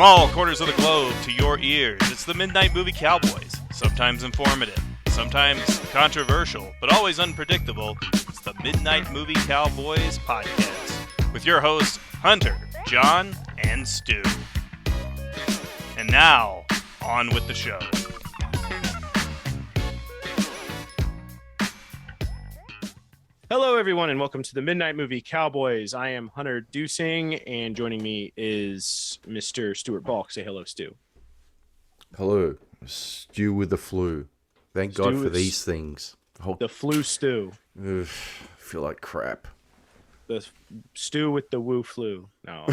all corners of the globe to your ears, it's the Midnight Movie Cowboys. Sometimes informative, sometimes controversial, but always unpredictable. It's the Midnight Movie Cowboys podcast with your hosts, Hunter, John, and Stu. And now, on with the show. Hello, everyone, and welcome to the Midnight Movie Cowboys. I am Hunter Dusing, and joining me is Mr. Stuart Balk. Say hello, Stu. Hello, Stu with the flu. Thank God for these things. The flu stew. I feel like crap. The stew with the woo flu. No.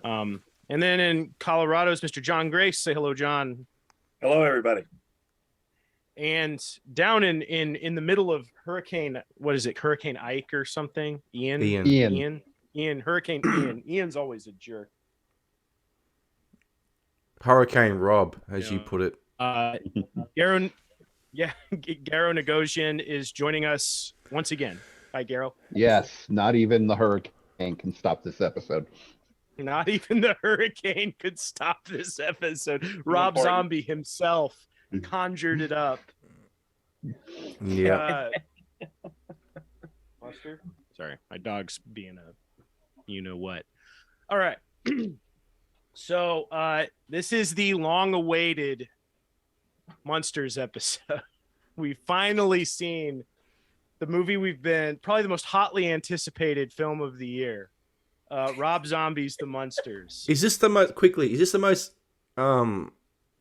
And then in Colorado is Mr. John Grace. Say hello, John. Hello, everybody. And down in the middle of Hurricane, what is it? Hurricane Ike or something? Ian. Hurricane Ian. Ian's always a jerk. Hurricane Rob, as you put it. Garo Nigoghossian is joining us once again. Hi, Garo. Yes, not even the hurricane can stop this episode. Not even the hurricane could stop this episode. Rob Zombie himself conjured it up. Yeah. Monster? Sorry, my dog's being a you know what. All right. So this is the long-awaited Munsters episode. We've finally seen the movie we've been probably the most hotly anticipated film of the year. Rob Zombies The Munsters. Is this the most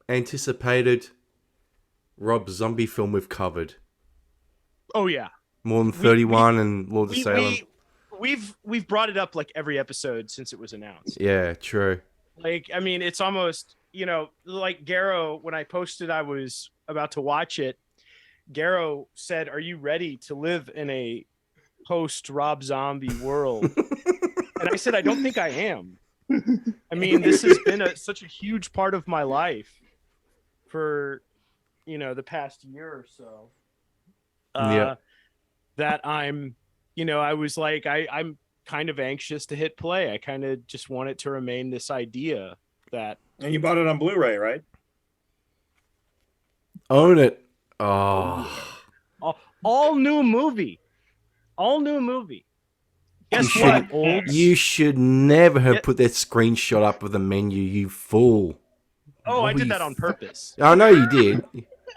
anticipated Rob Zombie film we've covered? Oh yeah. More than 31 and Lord of Salem. We've brought it up like every episode since it was announced. Yeah, true. Like, I mean, it's almost, like Garo, when I posted I was about to watch it, Garo said, "Are you ready to live in a post Rob Zombie world?" And I said, "I don't think I am." I mean, this has been such a huge part of my life for, the past year or so. That I'm, I was like, I'm kind of anxious to hit play. I kind of just want it to remain this idea that. And you bought it on Blu-ray, right? Own it. Oh. All new movie. Guess what, olds? You should never have put that screenshot up of the menu, you fool. Oh, I did that on purpose. I know you did.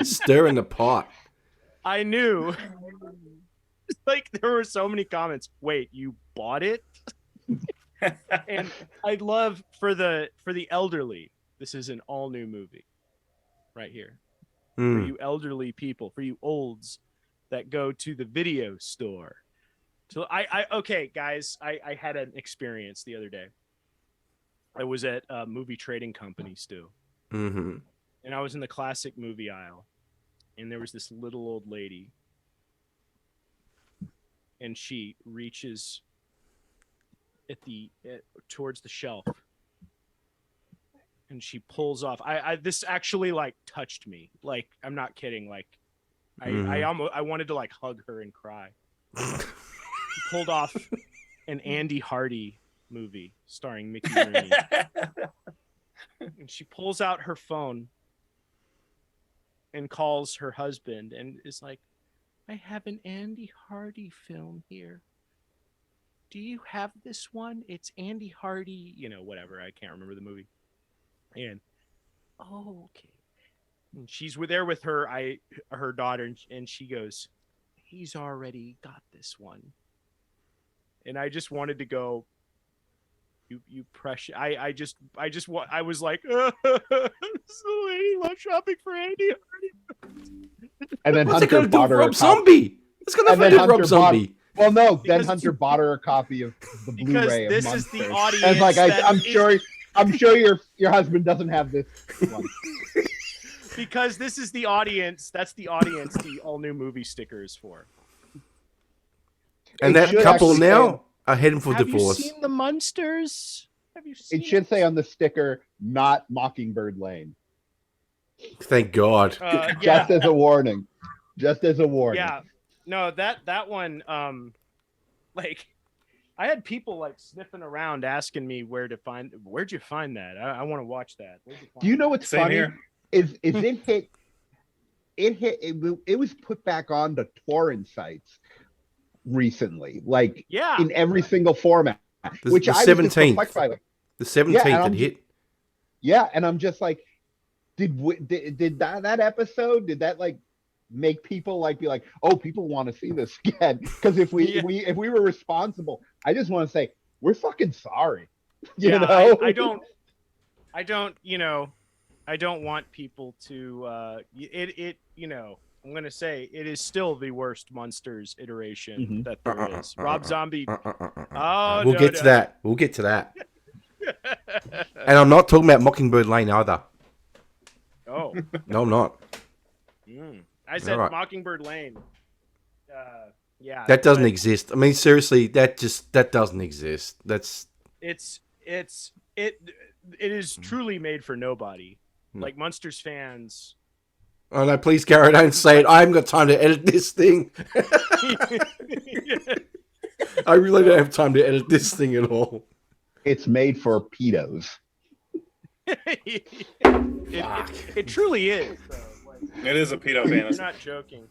Stir in the pot. I knew. Like, there were so many comments. Wait, you bought it? And I'd love for the elderly. This is an all new movie right here. For you elderly people, for you olds that go to the video store. So okay, guys, I had an experience the other day. I was at a movie trading company, Stu. Mm-hmm. And I was in the classic movie aisle. And there was this little old lady. And she reaches towards the shelf. And she pulls off. This actually like touched me. Like, I'm not kidding. Like, I wanted to like hug her and cry. She pulled off an Andy Hardy movie starring Mickey Rooney. And she pulls out her phone and calls her husband and is like, "I have an Andy Hardy film here. Do you have this one? It's Andy Hardy," whatever. I can't remember the movie. And okay. And she's there with her daughter, and she goes, "He's already got this one." And I just wanted to go, you precious. I was like, "This lady loves shopping for Andy Hardy." And then What's Hunter it gonna bought do her Rob Zombie? It's gonna do Rob Zombie. Well, no. Then Hunter bought her a copy of the Blu-ray of this Munsters. is the audience. And like, I'm sure your husband doesn't have this one. Because this is the audience. That's the audience. The all new movie sticker is for. And that couple now are heading for divorce. Have you seen the Munsters? It should say on the sticker, "Not Mockingbird Lane." Thank God. Just as a warning. Yeah. No, that one, like, I had people like sniffing around asking me where'd you find that? I want to watch that. Do you know what's Same funny? here. Is it was put back on the torrent sites recently, like Yeah. in every single format, which the I was just 17th. perplexed by. The 17th and it hit. Yeah, and I'm just like, did that episode, did that like make people like be like, oh, people want to see this again? Because if we were responsible, I just want to say we're fucking sorry. You know, I don't want people to I'm gonna say it is still the worst Munsters iteration that there is. Rob Zombie. We'll get to that. We'll get to that. And I'm not talking about Mockingbird Lane either. Oh. No, I'm not. I said Right. Mockingbird Lane. Yeah. That doesn't exist. I mean, seriously, that doesn't exist. It is truly made for nobody. Like Munsters fans. Oh no, please, Garo, don't say it. I haven't got time to edit this thing. I really don't have time to edit this thing at all. It's made for pedos. It truly is. It is a pedo fantasy. You're not joking.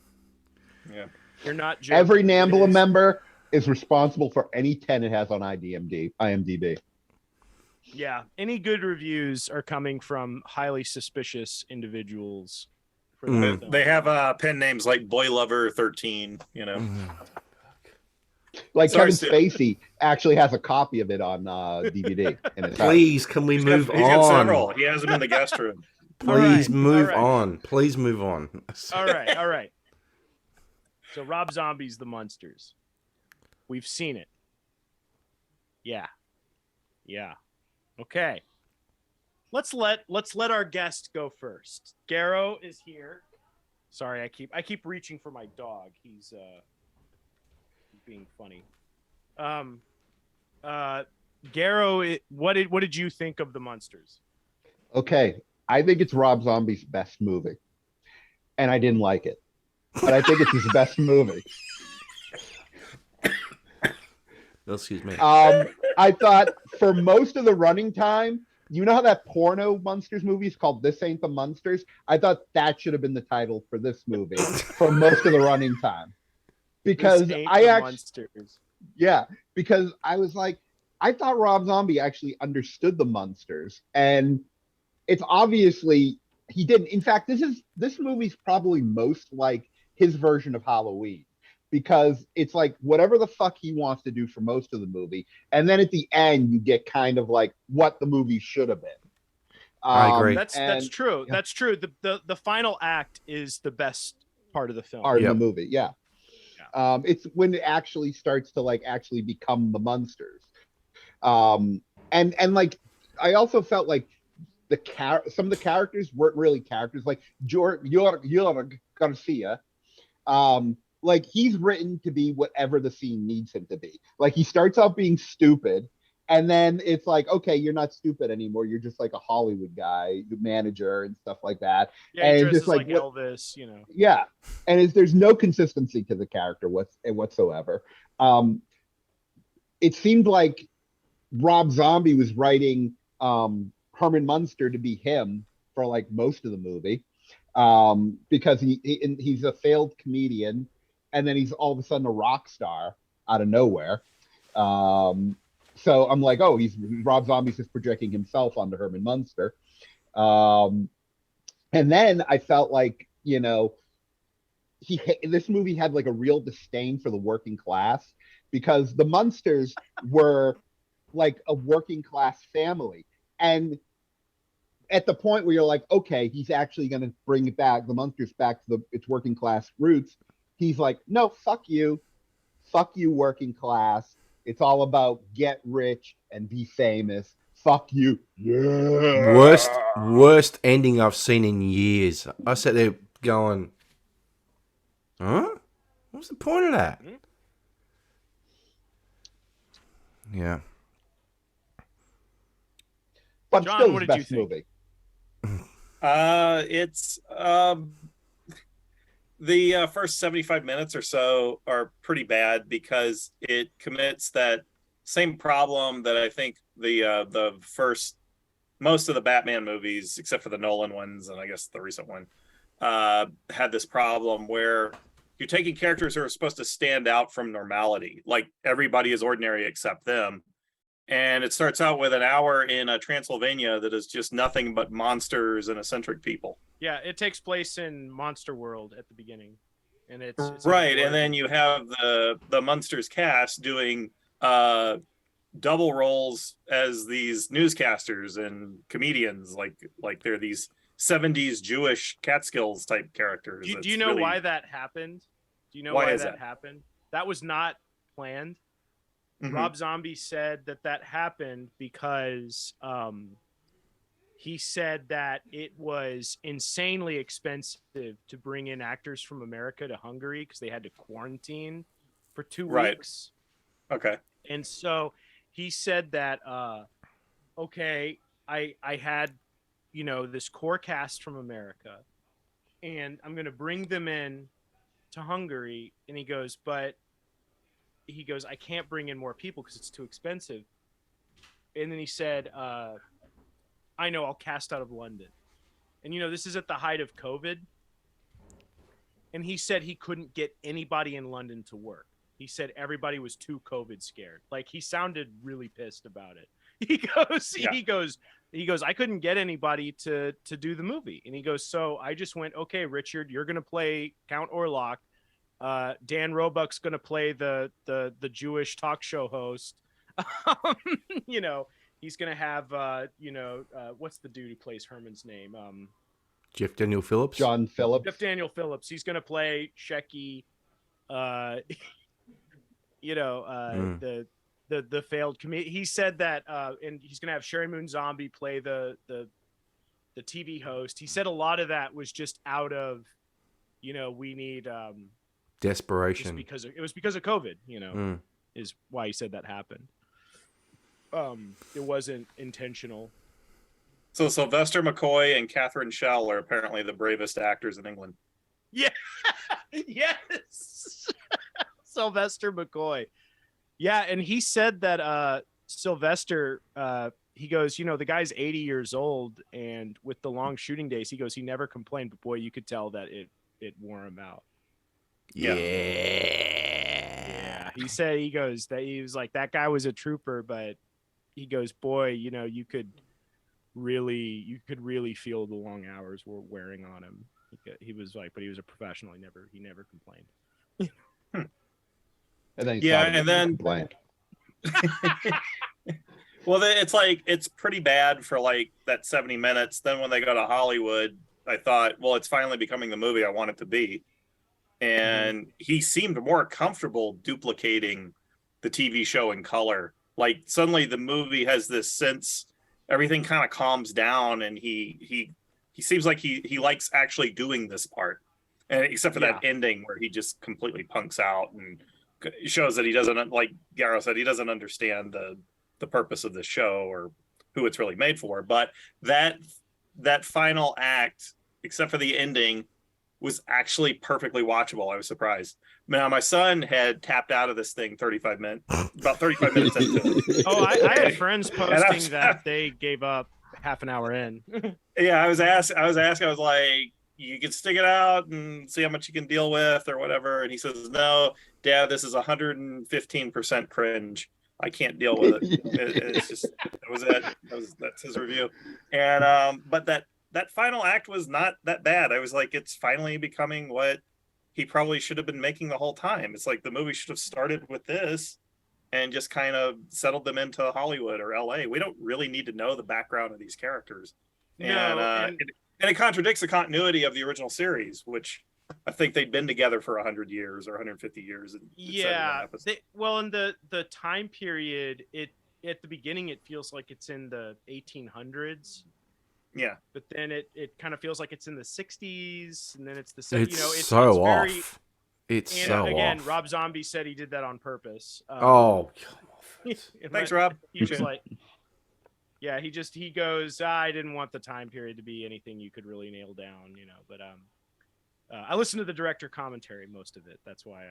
Yeah. You're not joking. Every NAMBLA member is responsible for any 10 it has on IMDb. Yeah, any good reviews are coming from highly suspicious individuals. For that film. They have pen names like Boy Lover 13. You know, Like Sorry, Kevin Spacey actually has a copy of it on DVD. In his house. Please, can we he's move got on? several. He has them in the guest room. Please move all right. on. Please move on. All right. So Rob Zombies The Munsters. We've seen it. Yeah. Okay. Let's let our guest go first. Garo is here. Sorry, I keep reaching for my dog. He's being funny. Garo, what did you think of The Munsters? Okay, I think it's Rob Zombie's best movie, and I didn't like it, but I think it's his best movie. Excuse me. I thought for most of the running time, you know how that porno Munsters movie is called This Ain't the Munsters? I thought that should have been the title for this movie for most of the running time. Because Munsters. Because I was like, I thought Rob Zombie actually understood the Munsters, and it's obviously he didn't. In fact, this movie's probably most like his version of Halloween, because it's like whatever the fuck he wants to do for most of the movie, and then at the end you get kind of like what the movie should have been. I agree. That's true. Yeah. That's true. The final act is the best part of the film. Part of the movie, yeah. It's when it actually starts to like actually become the Munsters. And like I also felt like some of the characters weren't really characters. Like Garo Garcia, like he's written to be whatever the scene needs him to be. Like he starts out being stupid, and then it's like, okay, you're not stupid anymore. You're just like a Hollywood guy, manager, and stuff like that. Yeah, and he dresses just like Elvis, you know. Yeah, and there's no consistency to the character whatsoever. It seemed like Rob Zombie was writing Herman Munster to be him for like most of the movie, because he's a failed comedian, and then he's all of a sudden a rock star out of nowhere. So I'm like, oh, Rob Zombie's just projecting himself onto Herman Munster. And then I felt like, you know, this movie had like a real disdain for the working class, because the Munsters were like a working class family. And at the point where you're like, okay, he's actually going to bring the Munsters back to its working class roots, he's like, no, fuck you, working class. It's all about get rich and be famous. Fuck you. Yeah. Worst ending I've seen in years. I sat there going, huh? What's the point of that? Yeah. But John, still what his did you best think? movie. It's the first 75 minutes or so are pretty bad, because it commits that same problem that I think the first most of the Batman movies, except for the Nolan ones and I guess the recent one, had this problem where you're taking characters who are supposed to stand out from normality, like everybody is ordinary except them. And it starts out with an hour in a Transylvania that is just nothing but monsters and eccentric people. Yeah, it takes place in Monster World at the beginning, and it's right. And then you have the Munsters cast doing double roles as these newscasters and comedians, like they're these 70s Jewish Catskills type characters. Do you know really... why that happened? Do you know why that happened? That was not planned. Mm-hmm. Rob Zombie said that happened because he said that it was insanely expensive to bring in actors from America to Hungary because they had to quarantine for 2 weeks. Okay. And so he said that, okay, I had, this core cast from America and I'm going to bring them in to Hungary. And he goes, I can't bring in more people because it's too expensive. And then he said, I know, I'll cast out of London. And, this is at the height of COVID. And he said he couldn't get anybody in London to work. He said everybody was too COVID scared. Like, he sounded really pissed about it. He goes, I couldn't get anybody to do the movie. And he goes, so I just went, okay, Richard, you're going to play Count Orlok. Dan Roebuck's going to play the Jewish talk show host. He's going to have, what's the dude who plays Herman's name? Jeff Daniel Phillips. John Phillips. Jeff Daniel Phillips. He's going to play Shecky, the failed comedian. He said that, and he's going to have Sherry Moon Zombie play the TV host. He said a lot of that was just out of, we need, desperation because it was because of COVID, is why he said that happened. It wasn't intentional. So Sylvester McCoy and Catherine Schell are apparently the bravest actors in England. Yeah. Yes. Sylvester McCoy. Yeah, and he said that Sylvester, he goes, the guy's 80 years old, and with the long shooting days, he goes, he never complained, but boy, you could tell that it wore him out. Yeah. He said, he was like, that guy was a trooper, but he goes, boy, you could really feel the long hours were wearing on him. He was like, but he was a professional. He never complained. And then complained. Well, it's pretty bad for like that 70 minutes. Then when they go to Hollywood, I thought, well, it's finally becoming the movie I want it to be. And he seemed more comfortable duplicating the TV show in color. Like suddenly the movie has this sense, everything kind of calms down, and he seems like he likes actually doing this part. And except for that ending where he just completely punks out and shows that he doesn't, like Garo said, he doesn't understand the purpose of the show or who it's really made for. But that final act, except for the ending, was actually perfectly watchable. I was surprised. Now, my son had tapped out of this thing about 35 minutes into it. Oh, I had friends posting that they gave up half an hour in. Yeah, I was like, you can stick it out and see how much you can deal with or whatever. And he says, no, Dad, this is 115% cringe. I can't deal with it. It's just, that's his review. And, but that final act was not that bad. I was like, it's finally becoming what he probably should have been making the whole time. It's like the movie should have started with this and just kind of settled them into Hollywood or LA. We don't really need to know the background of these characters. And it contradicts the continuity of the original series, which I think they'd been together for 100 years or 150 years. In the time period, at the beginning, it feels like it's in the 1800s. Yeah, but then it kind of feels like it's in the 60s, and then it's the 70s. It's so off. Again, Rob Zombie said he did that on purpose. Thanks, Rob. He was like, yeah, he goes, I didn't want the time period to be anything you could really nail down, But I listened to the director commentary, most of it. That's why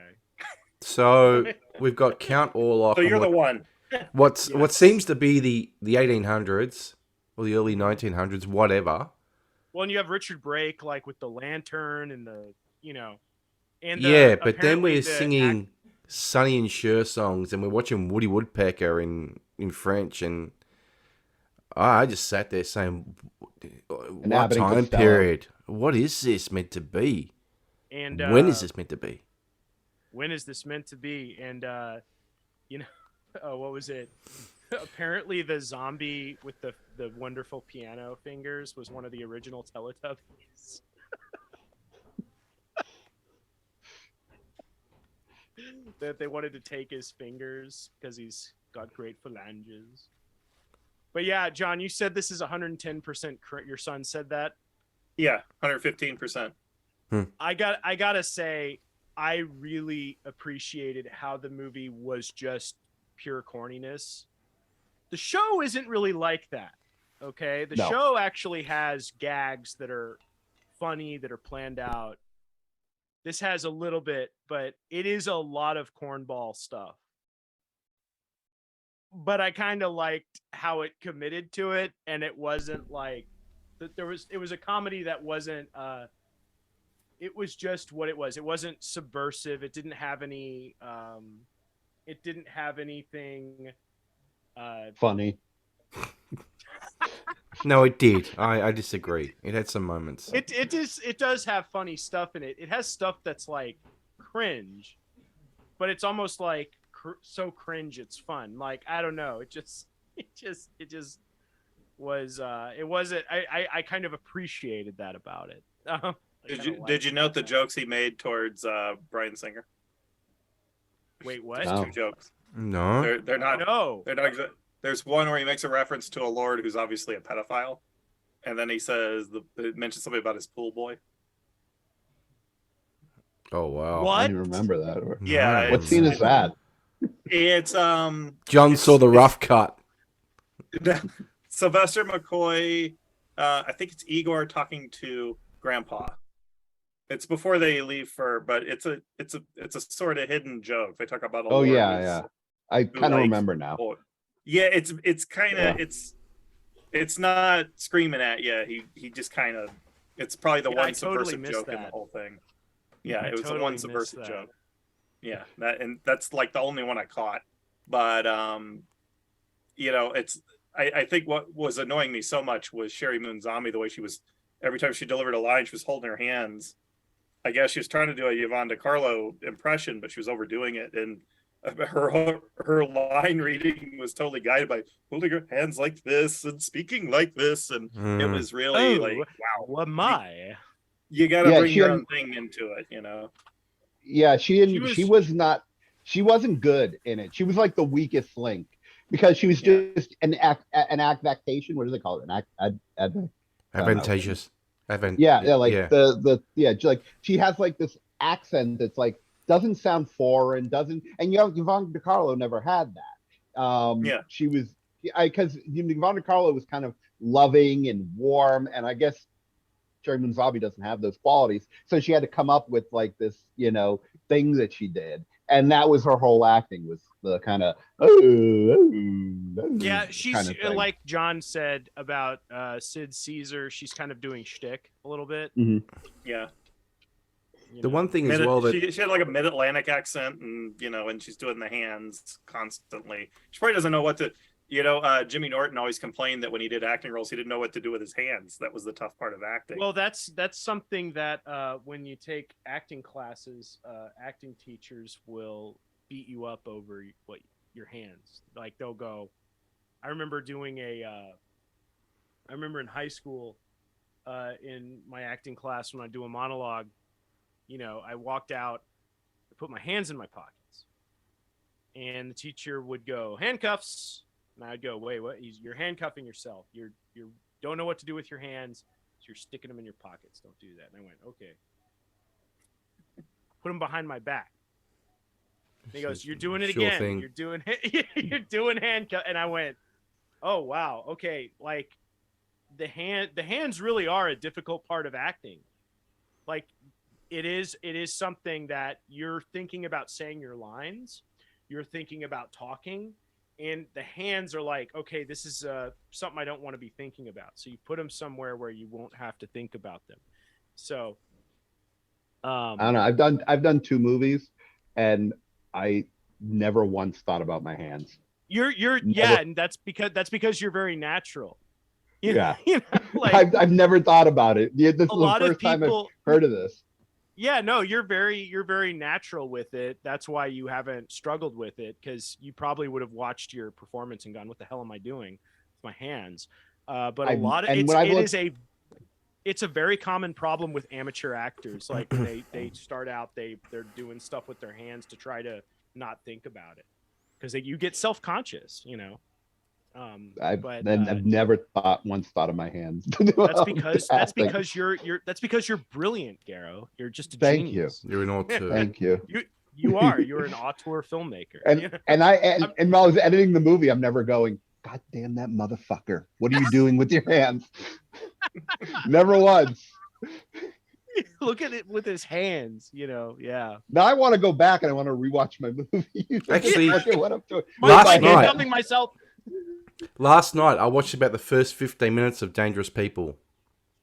So we've got Count Orlok. So you're the one. What Yes. seems to be the 1800s or the early 1900s, whatever. Well, and you have Richard Brake like with the lantern and the, you know, and Yeah, but then apparently we're the singing Sonny and Cher songs, and we're watching Woody Woodpecker in French, and I just sat there saying, And "What Abbott and time Costello. period? What is this meant to be? and When is this meant to be?" when is this meant to be? And you know, what was it? Apparently, the zombie with the wonderful piano fingers was one of the original Teletubbies. That they wanted to take his fingers because he's got great phalanges. But yeah, John, you said this is 110%. Your son said that. Yeah, 115%. I gotta say, I really appreciated how the movie was just pure corniness. The show isn't really like that. Okay, the No. show actually has gags that are funny, that are planned out. This has a little bit, but it is a lot of cornball stuff. But I kind of liked how it committed to it, and it wasn't like it was a comedy that wasn't it was just what it was. It wasn't subversive. It didn't have any it didn't have anything Funny. No, it did. I disagree. It had some moments. it does have funny stuff in it. It has stuff that's like cringe, but it's almost like so cringe it's fun. Like, I don't know. It just was it wasn't I kind of appreciated that about it. Did you note the jokes he made towards Bryan Singer? Wait, what? No. Two jokes. No. They're not. No. They're not. There's one where he makes a reference to a lord who's obviously a pedophile, and then he says it mentions something about his pool boy. Oh wow. I What? didn't remember that. Yeah, No. What scene is that? It's John saw the rough cut. Sylvester McCoy. I think it's Igor talking to Grandpa. It's before they leave but it's a sort of hidden joke. They talk about a Oh lord yeah, who's- yeah. I who kind of likes- remember now. Yeah, it's kind of Yeah. it's not screaming at you. He just kind of, it's probably the Yeah, I one totally subversive missed joke in the that. whole thing. Yeah, I it was totally the one missed subversive that. joke. Yeah, that's like the only one I caught. But you know, I think what was annoying me so much was Sherry Moon Zombie, the way she was every time she delivered a line, she was holding her hands. I guess she was trying to do a Yvonne DiCarlo impression, but she was overdoing it, and her line reading was totally guided by holding her hands like this and speaking like this, and it was really like, wow, What am I? you got to Yeah, bring she your had- own thing into it, you know. Yeah, she She wasn't good in it. She was like the weakest link because she was just an affectation. What do they call it? Advantageous. Yeah, like she has like this accent that's like doesn't sound foreign, and Yvonne DiCarlo never had that. She was because Yvonne DiCarlo was kind of loving and warm, and I guess Sherry Moon Zombie doesn't have those qualities, so she had to come up with like this, thing that she did, and that was her whole acting, was the kind of Yeah, she's kind of thing. like John said about Sid Caesar. She's kind of doing shtick a little bit. Yeah. The one thing as well that she had like a mid-Atlantic accent, and and she's doing the hands constantly. She probably doesn't know what to. Jimmy Norton always complained that when he did acting roles, he didn't know what to do with his hands. That was the tough part of acting. Well, that's something that when you take acting classes, acting teachers will beat you up over your hands. Like they'll go. I remember doing I remember in high school, in my acting class when I do a monologue, I walked out, I put my hands in my pockets, and the teacher would go, handcuffs. And I'd go, wait, what? You're handcuffing yourself. You don't know what to do with your hands, so you're sticking them in your pockets. Don't do that. And I went, okay. Put them behind my back. And he goes, you're doing it Sure again. thing. You're doing handcuff. And I went, oh wow, okay. Like the hands really are a difficult part of acting. Like it is something that you're thinking about saying your lines, you're thinking about talking. and the hands are like, okay, this is something I don't want to be thinking about. So you put them somewhere where you won't have to think about them. So I don't know. I've done 2 movies, and I never once thought about my hands. you're Never. yeah, and that's because you're very natural. Yeah. You know, like I've never thought about it. Yeah, this a is lot the of first time I've people. heard of this. Yeah, no, you're very natural with it. That's why you haven't struggled with it, because you probably would have watched your performance and gone, "What the hell am I doing with my hands?" But a lot of it's a very common problem with amateur actors. Like when they start out, they're doing stuff with their hands to try to not think about it, because you get self-conscious, you know. I've never once thought of my hands. That's because you're brilliant, Garo. You're just a Thank genius. You're an auteur. Thank you. You're an auteur filmmaker. And while I was editing the movie, I'm never going, God damn that motherfucker. What are you doing with your hands? Never once. Look at it with his hands, you know. Yeah. Now I want to go back and I want to rewatch my movie. Actually, what I'm doing. last night, helping myself. Last night, I watched about the first 15 minutes of Dangerous People.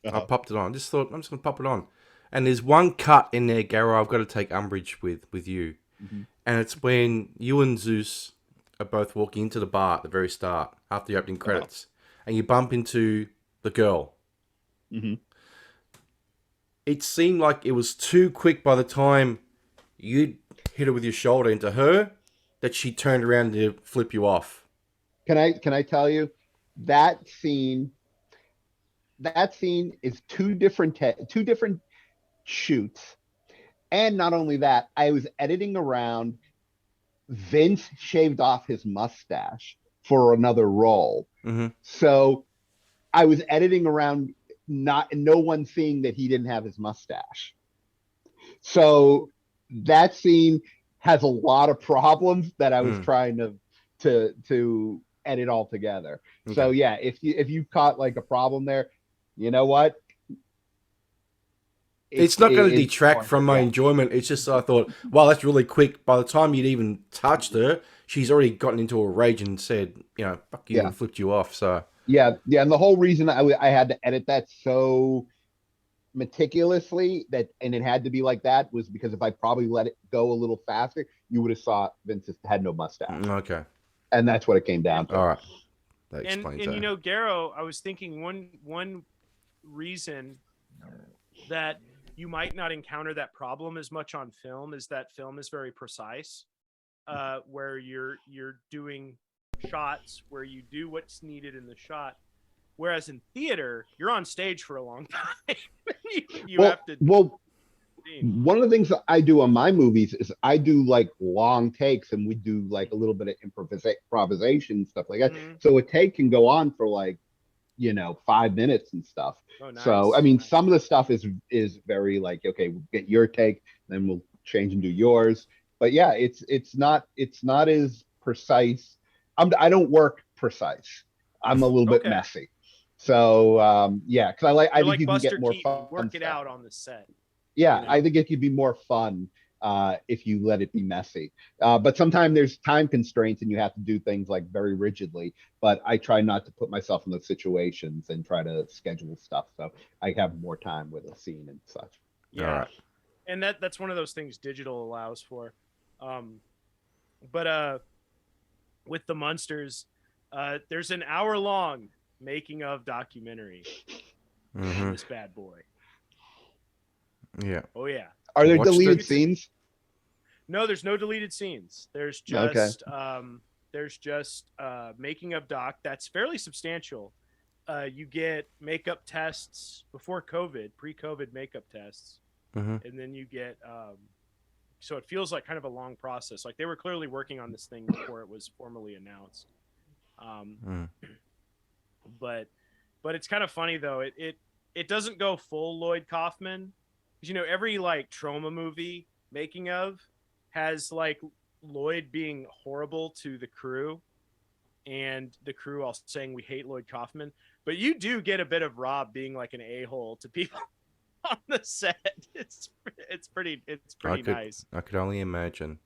Uh-huh. I popped it on. Just thought, I'm just going to pop it on. And there's one cut in there, Garo, I've got to take umbrage with you. Mm-hmm. And it's when you and Zeus are both walking into the bar at the very start, after the opening credits. And you bump into the girl. Mm-hmm. It seemed like it was too quick by the time you hit her with your shoulder into her, that she turned around to flip you off. Can I tell you that scene is two different shoots. And not only that, I was editing around. Vince shaved off his mustache for another role. Mm-hmm. So I was editing around no one seeing that he didn't have his mustache. So that scene has a lot of problems that I was trying to edit all together. Okay. So yeah, if you caught like a problem there, you know what? It's not going to detract from my enjoyment. It's just I thought, wow, that's really quick. By the time you'd even touched her, she's already gotten into a rage and said, you know, fuck you, and flipped you off. So yeah, and the whole reason I had to edit that so meticulously and it had to be like that was because if I probably let it go a little faster, you would have saw Vince had no mustache. Okay. And that's what it came down to. All right. That explains that. And you know, Garo, I was thinking one reason that you might not encounter that problem as much on film is that film is very precise, where you're doing shots where you do what's needed in the shot, whereas in theater you're on stage for a long time. you have to. Well, one of the things that I do on my movies is I do like long takes, and we do like a little bit of improvisation stuff like that. Mm-hmm. So a take can go on for like, 5 minutes and stuff. Oh, nice. So I mean, some of the stuff is very like, okay, we'll get your take, then we'll change and do yours. But yeah, it's not as precise. I don't work precise. I'm a little bit messy. So yeah, because I think you can get more fun. Work it out on the set. Yeah, I think it could be more fun if you let it be messy. But sometimes there's time constraints and you have to do things like very rigidly. But I try not to put myself in those situations and try to schedule stuff so I have more time with a scene and such. Yeah, and that's one of those things digital allows for. But with the Munsters, there's an hour-long making of documentary on this bad boy. Yeah. Oh yeah. Are there deleted scenes? No, there's no deleted scenes. There's just making of doc that's fairly substantial. You get makeup tests before COVID, pre-COVID makeup tests, and then you get so it feels like kind of a long process. Like they were clearly working on this thing before it was formally announced. But it's kind of funny though. It doesn't go full Lloyd Kaufman. Every like trauma movie making of has like Lloyd being horrible to the crew and the crew all saying we hate Lloyd Kaufman, but you do get a bit of Rob being like an a-hole to people on the set. It's pretty nice. I could only imagine.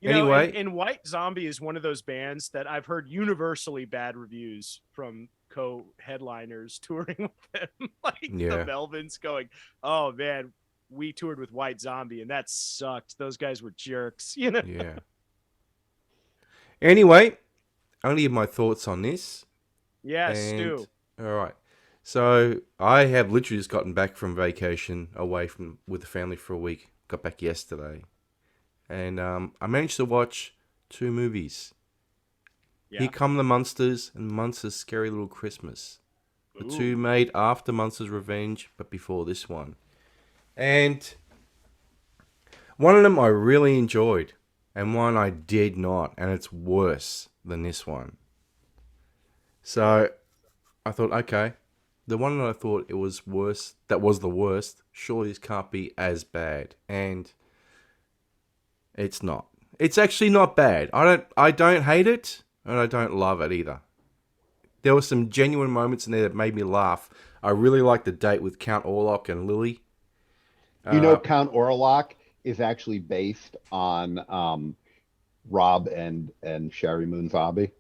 You know, Anyway. and White Zombie is one of those bands that I've heard universally bad reviews from co-headliners touring with them. Like the Melvins going, "Oh man, we toured with White Zombie and that sucked. Those guys were jerks." You know? Yeah. Anyway, I'm gonna give my thoughts on this. Yeah, Stu. All right. So I have literally just gotten back from vacation away from with the family for a week. Got back yesterday, and I managed to watch 2 movies. Yeah. Here Come the Munsters and Munsters Scary Little Christmas. The 2 made after Munsters Revenge, but before this one. And one of them I really enjoyed, and one I did not, and it's worse than this one. So I thought, okay, the one that I thought it was worse, that was the worst, surely this can't be as bad. And it's not. It's actually not bad. I don't hate it, and I don't love it either. There were some genuine moments in there that made me laugh. I really liked the date with Count Orlok and Lily. You know, Count Orlok is actually based on Rob and Sherry Moon Zombie.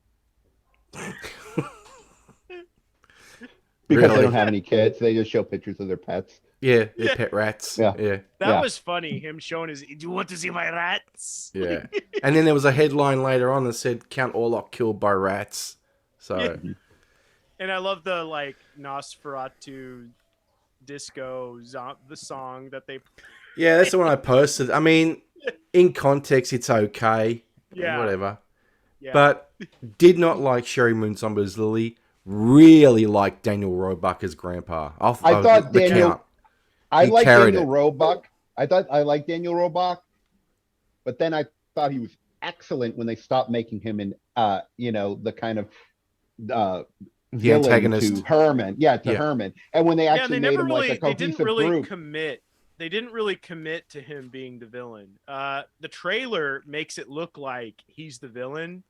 Because Really? they don't have any kids, they just show pictures of their pets. Yeah, they're pet rats. Yeah. That was funny. Him showing his. Do you want to see my rats? Yeah. And then there was a headline later on that said Count Orlok killed by rats. So. Yeah. And I love the like Nosferatu disco the song that they. Yeah, that's the one I posted. I mean, in context, it's okay. Yeah. Whatever. Yeah. But did not like Sherry Moon Zombie's Lily. Really like Daniel Roebuck as Grandpa. I thought Daniel. Count. I like Daniel it. Roebuck. I thought I liked Daniel Roebuck, but then I thought he was excellent when they stopped making him in, the kind of the villain antagonist to Herman. Yeah, to Herman. And when they actually made him like a cohesive group. They didn't really commit to him being the villain. The trailer makes it look like he's the villain,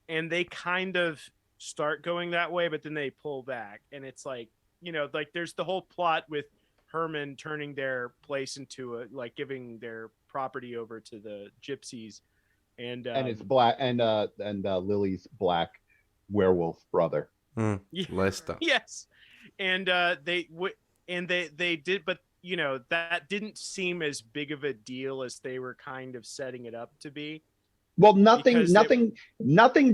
and they kind of start going that way, but then they pull back, and it's like, like there's the whole plot with Herman turning their place into like giving their property over to the gypsies, and it's black and Lily's black werewolf brother. Lester. Yes, and they did, but that didn't seem as big of a deal as they were kind of setting it up to be. Well, nothing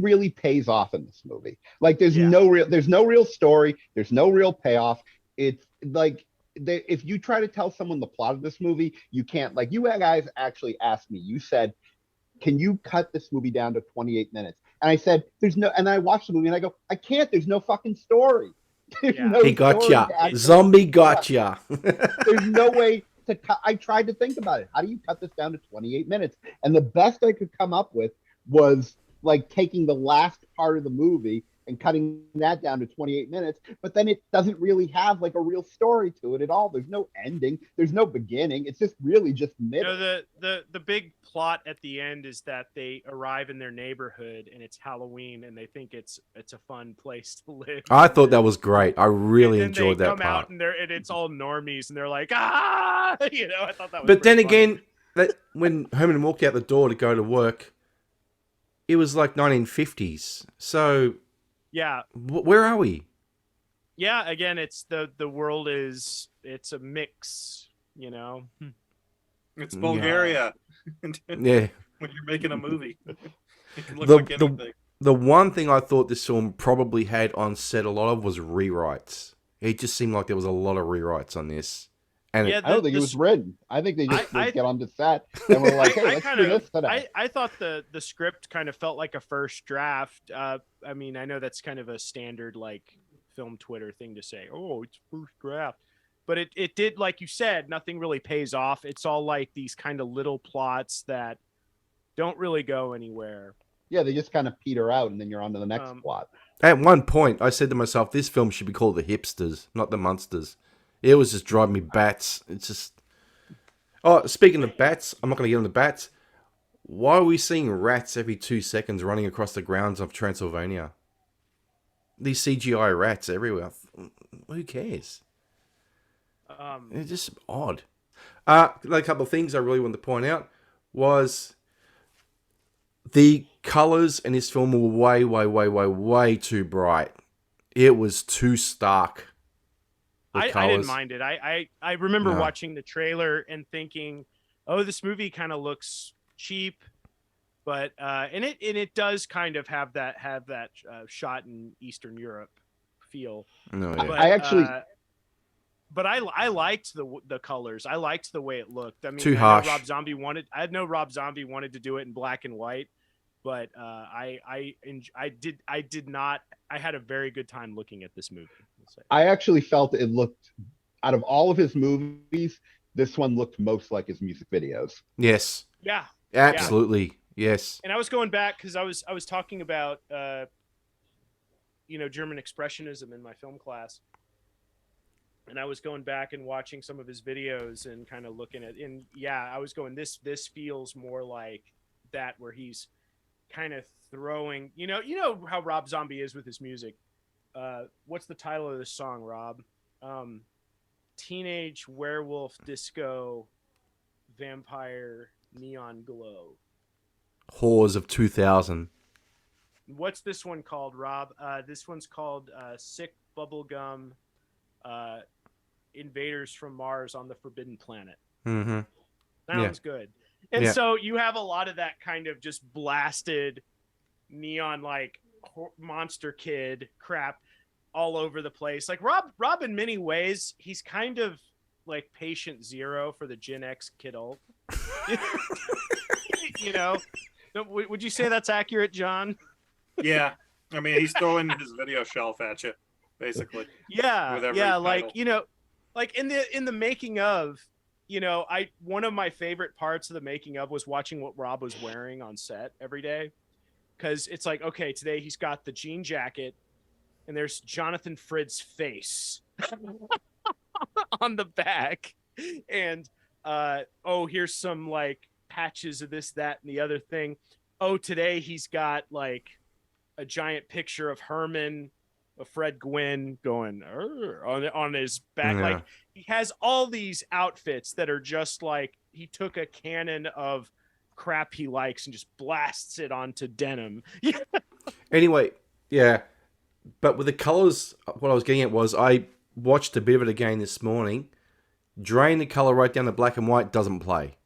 really pays off in this movie. Like there's no real story. There's no real payoff. It's like if you try to tell someone the plot of this movie, you can't. Like you guys actually asked me. You said, "Can you cut this movie down to 28 minutes?" And I said, "There's no." And I watched the movie and I go, "I can't. There's no fucking story." He got ya. Zombie got ya. There's no way to cut. I tried to think about it. How do you cut this down to 28 minutes? And the best I could come up with was like taking the last part of the movie and cutting that down to 28 minutes. But then it doesn't really have like a real story to it at all. There's no ending. There's no beginning. It's just really just middle. The big plot at the end is that they arrive in their neighborhood and it's Halloween and they think it's a fun place to live. I thought that was great. I really enjoyed that part. They come out and it's all normies and they're like, I thought that was. But then funny. again, when Herman walked out the door to go to work, it was like 1950s. So yeah, where are we? Yeah, again, it's the world it's a mix, It's Bulgaria. Yeah. When you're making a movie, it can look like anything. The one thing I thought this film probably had on set a lot of was rewrites. It just seemed like there was a lot of rewrites on this. And I don't think it was written. I think they just get on the set and were like, "Hey, let's do this today." I thought the script kind of felt like a first draft. I mean, I know that's kind of a standard like film Twitter thing to say. Oh, it's first draft, but it did, like you said, nothing really pays off. It's all like these kind of little plots that don't really go anywhere. Yeah, they just kind of peter out, and then you're on to the next plot. At one point, I said to myself, "This film should be called The Hipsters, not The Munsters." It was just driving me bats. It's just... Oh, speaking of bats, I'm not going to get on the bats. Why are we seeing rats every 2 seconds running across the grounds of Transylvania? These CGI rats everywhere. Who cares? It's just odd. Like a couple of things I really wanted to point out was The colors in this film were way too bright. It was too stark. I didn't mind it. I remember No. watching the trailer and thinking, oh, this movie kind of looks cheap, but and it does kind of have that shot in Eastern Europe feel. No, yeah. But, I actually but I liked the colors. I liked the way it looked. I mean, Too I know harsh. I know Rob Zombie wanted to do it in black and white, but I did not. I had a very good time looking at this movie. I actually felt it looked, out of all of his movies, this one looked most like his music videos. Yes. Yeah. Absolutely. Yes. And I was going back because I was talking about German expressionism in my film class, and I was going back and watching some of his videos and kind of looking at, and I was going, this feels more like that, where he's kind of throwing, you know how Rob Zombie is with his music. What's the title of this song, Rob? Teenage Werewolf Disco Vampire Neon Glow. Whores of 2000. What's this one called, Rob? This one's called Sick Bubblegum Invaders from Mars on the Forbidden Planet. Mm-hmm. Sounds good. And so you have a lot of that kind of just blasted neon, like monster kid crap all over the place. Like Rob in many ways, he's kind of like patient zero for the Gen X kidult. Would you say that's accurate, John? Yeah, I mean, he's throwing his video shelf at you, basically. Yeah, With every like title. like in the making of, one of my favorite parts of the making of was watching what Rob was wearing on set every day, because it's like, okay, today he's got the jean jacket, and there's Jonathan Frid's face on the back, and here's some like patches of this, that, and the other thing. Oh, today he's got like a giant picture of Herman, of Fred Gwynn going on his back. Yeah. Like, he has all these outfits that are just like he took a cannon of crap he likes and just blasts it onto denim. Anyway, yeah. But with the colors, what I was getting at was I watched a bit of it again this morning. Drain the color right down to black and white doesn't play.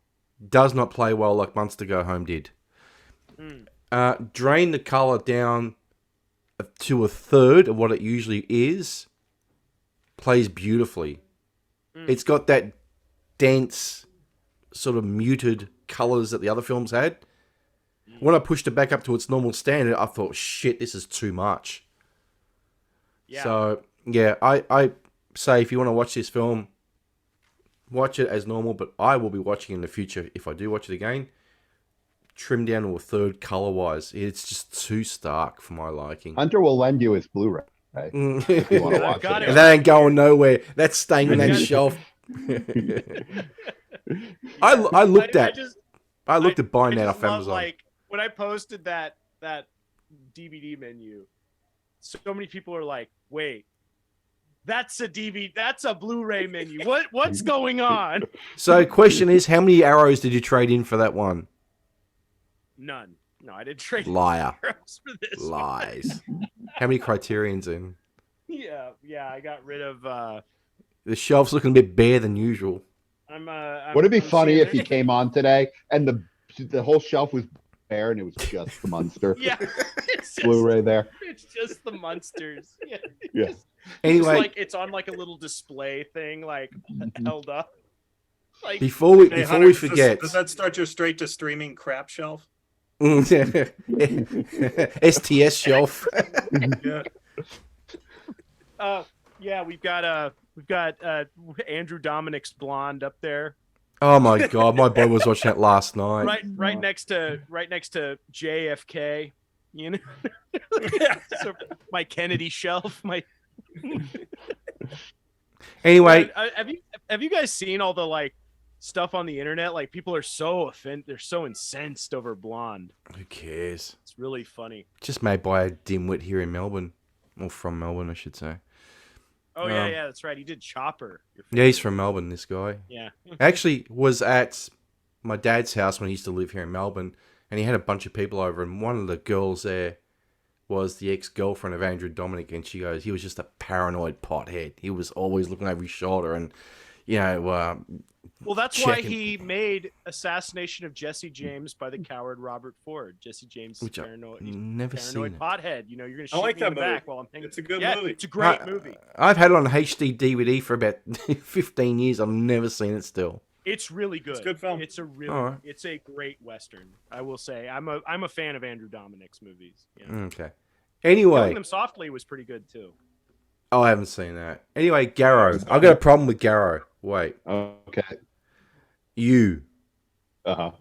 Does not play well like Munster Go Home did. Drain the color down to a third of what it usually is. Plays beautifully. It's got that dense, sort of muted colors that the other films had. When I pushed it back up to its normal standard, I thought, shit, this is too much. Yeah. So, yeah, I say if you want to watch this film, watch it as normal, but I will be watching in the future if I do watch it again. Trim down to a third color-wise. It's just too stark for my liking. Hunter will lend you his Blu-ray. If you want to watch got it. it. And that ain't going nowhere. That's staying on that Yeah. shelf. I looked at buying that just off love, Amazon. like, when I posted that DVD menu, so many people are like, "Wait, that's a DVD, that's a Blu-ray menu. What's going on?" So, question is, how many arrows did you trade in for that one? None. No, I didn't trade Liar. arrows for this. Lies. How many Criterions in? Yeah, I got rid of. The shelf's looking a bit bare than usual. Would it be funny if he came on today and the whole shelf was bare and it was just the Munster Yeah, it's just, Blu-ray there? It's just the Munsters. Yeah. Yeah. Anyway, Like it's on like a little display thing, like held up. Like, before we Hey, Hunter, forget, does that start your straight to streaming crap shelf? STS shelf. Yeah. we've got Andrew Dominic's Blonde up there, Oh my god, my boy was watching that last night. right next to JFK. You know, so my Kennedy shelf. Anyway, have you guys seen all the like stuff on the internet? Like, people are so they're so incensed over Blonde. who cares? It's really funny. Just made by a dimwit here in Melbourne, or from Melbourne, I should say. Oh yeah, that's right. He did Chopper. Yeah, he's from Melbourne. This guy. Yeah. Actually, was at my dad's house when he used to live here in Melbourne, and he had a bunch of people over, and one of the girls there was the ex-girlfriend of Andrew Dominic, and she goes, he was just a paranoid pothead. He was always looking over his shoulder, and well, that's why he made Assassination of Jesse James by the coward Robert Ford. Jesse James is paranoid pothead. You know, you're gonna shoot me in the back while I'm hanging. It's a good movie. It's a great movie. I've had it on HD DVD for about 15 years. I've never seen it still. It's really good. It's a good film. It's a really, it's a great Western. I will say, I'm a fan of Andrew Dominic's movies. Yeah. Okay. Anyway, Killing Them Softly was pretty good too. Oh, I haven't seen that. Anyway, Garo. I've got a problem with Garo. Wait. Okay. You. I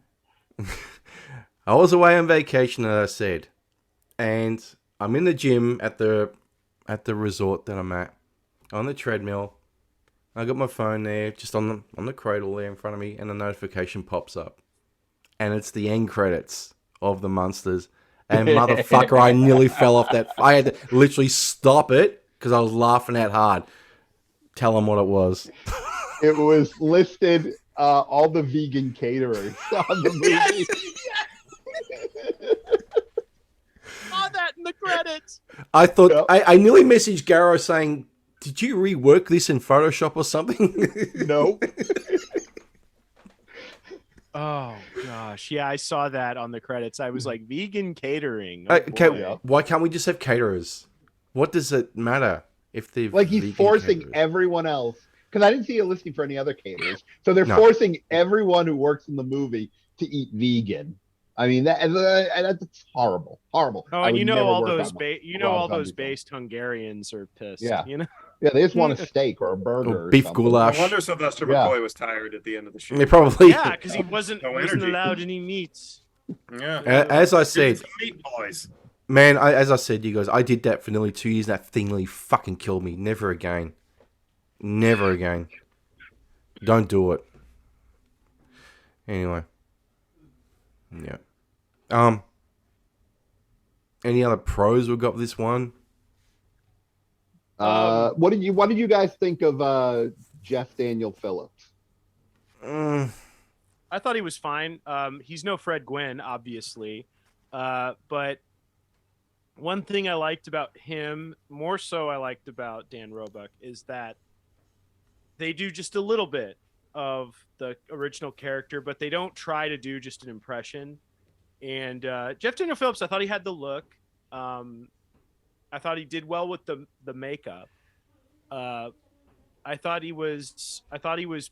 was away on vacation, as I said, and I'm in the gym at the resort that I'm at, on the treadmill. I got my phone there, just on the cradle there in front of me, and a notification pops up, and it's the end credits of the Munsters. And motherfucker, I nearly fell off that. I had to literally stop it because I was laughing that hard. Tell them what it was. It was listed all the vegan caterers on the movie. Yes! Saw that in the credits. I thought I nearly messaged Garo saying, "Did you rework this in Photoshop or something?" Nope. Oh gosh, yeah, I saw that on the credits. I was like, vegan catering. Okay, why can't we just have caterers? What does it matter if they're like he's forcing caterers? Everyone else? Because I didn't see a listing for any other caterers, so they're forcing everyone who works in the movie to eat vegan. I mean, that's horrible, horrible. Oh, and you know all those based Hungarians are pissed. Yeah, you know. Yeah, they just want a steak or a burger, or beef goulash. I wonder Sylvester McCoy was tired at the end of the show. They probably because he wasn't allowed any meats. Yeah, as I said, meat boys. Man, as I said, you guys, I did that for nearly 2 years. And that thing nearly fucking killed me. Never again. Never again. Don't do it. Anyway, yeah. Any other pros we got with this one? What did you guys think of Jeff Daniel Phillips? I thought he was fine. He's no Fred Gwynn, obviously, but one thing I liked about him, more so I liked about Dan Roebuck, is that they do just a little bit of the original character, but they don't try to do just an impression. And Jeff Daniel Phillips, I thought he had the look. I thought he did well with the makeup. I thought he was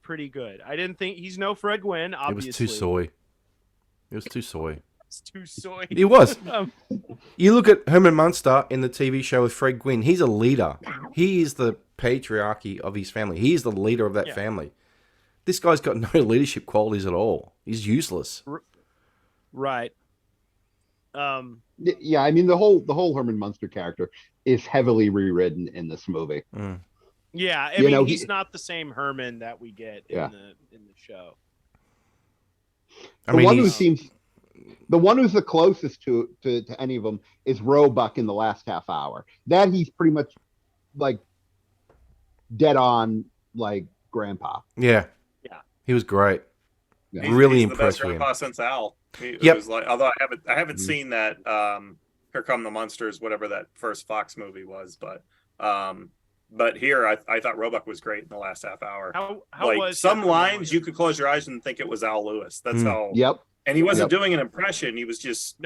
pretty good. I didn't think he's no Fred Gwynn, obviously. It was too soy. It's too soy. It was. You look at Herman Munster in the TV show with Fred Gwynn. He's a leader. He is the patriarchy of his family. He is the leader of that family. This guy's got no leadership qualities at all. He's useless. Right. Yeah, I mean the whole Herman Munster character is heavily rewritten in this movie. Yeah, I mean he's not the same Herman that we get in the show. The one who's the closest to any of them is Roebuck in the last half hour. That he's pretty much like dead on like grandpa. Yeah. He was great. Yeah. Really he's impressed the best with him. grandpa since Al. It was like, although I haven't seen that Here Come the Munsters, whatever that first Fox movie was, but here I thought Roebuck was great in the last half hour. How like was some lines you could close your eyes and think it was Al Lewis. That's how. Yep. And he wasn't doing an impression. He was just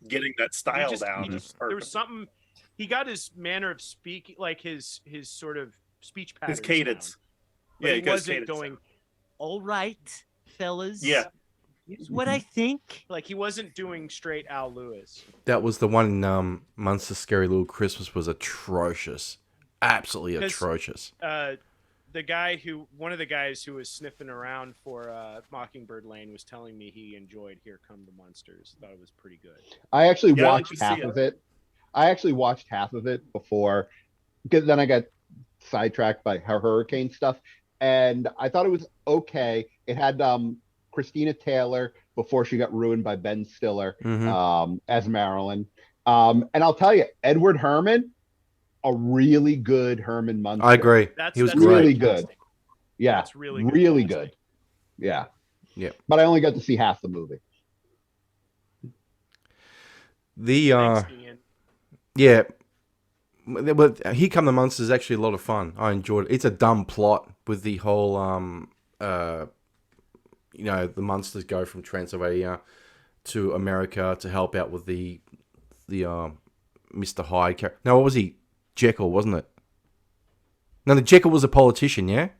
getting that style down. There was something. He got his manner of speaking, like his sort of speech pattern. His cadence. He wasn't going, "All right, fellas." Yeah. Here's what I think. Like he wasn't doing straight Al Lewis. That was the one in Munsters Scary Little Christmas was atrocious. Absolutely atrocious. One of the guys who was sniffing around for Mockingbird Lane was telling me he enjoyed Here Come the Munsters. Thought it was pretty good. I actually watched half of it. I actually watched half of it before, because then I got sidetracked by her hurricane stuff, and I thought it was okay. It had Christina Taylor before she got ruined by Ben Stiller as Marilyn, and I'll tell you, Edward Herman, a really good Herman Munster. I agree. He was really great. good. Yeah, that's really good. Yeah. But I only got to see half the movie. The Thanks, Ian. yeah, but Here Come the Munsters is actually a lot of fun. I enjoyed it. It's a dumb plot with the whole the Munsters go from Transylvania to America to help out with the Mr. Hyde character. No, what was he? Jekyll, wasn't it? No, the Jekyll was a politician, yeah?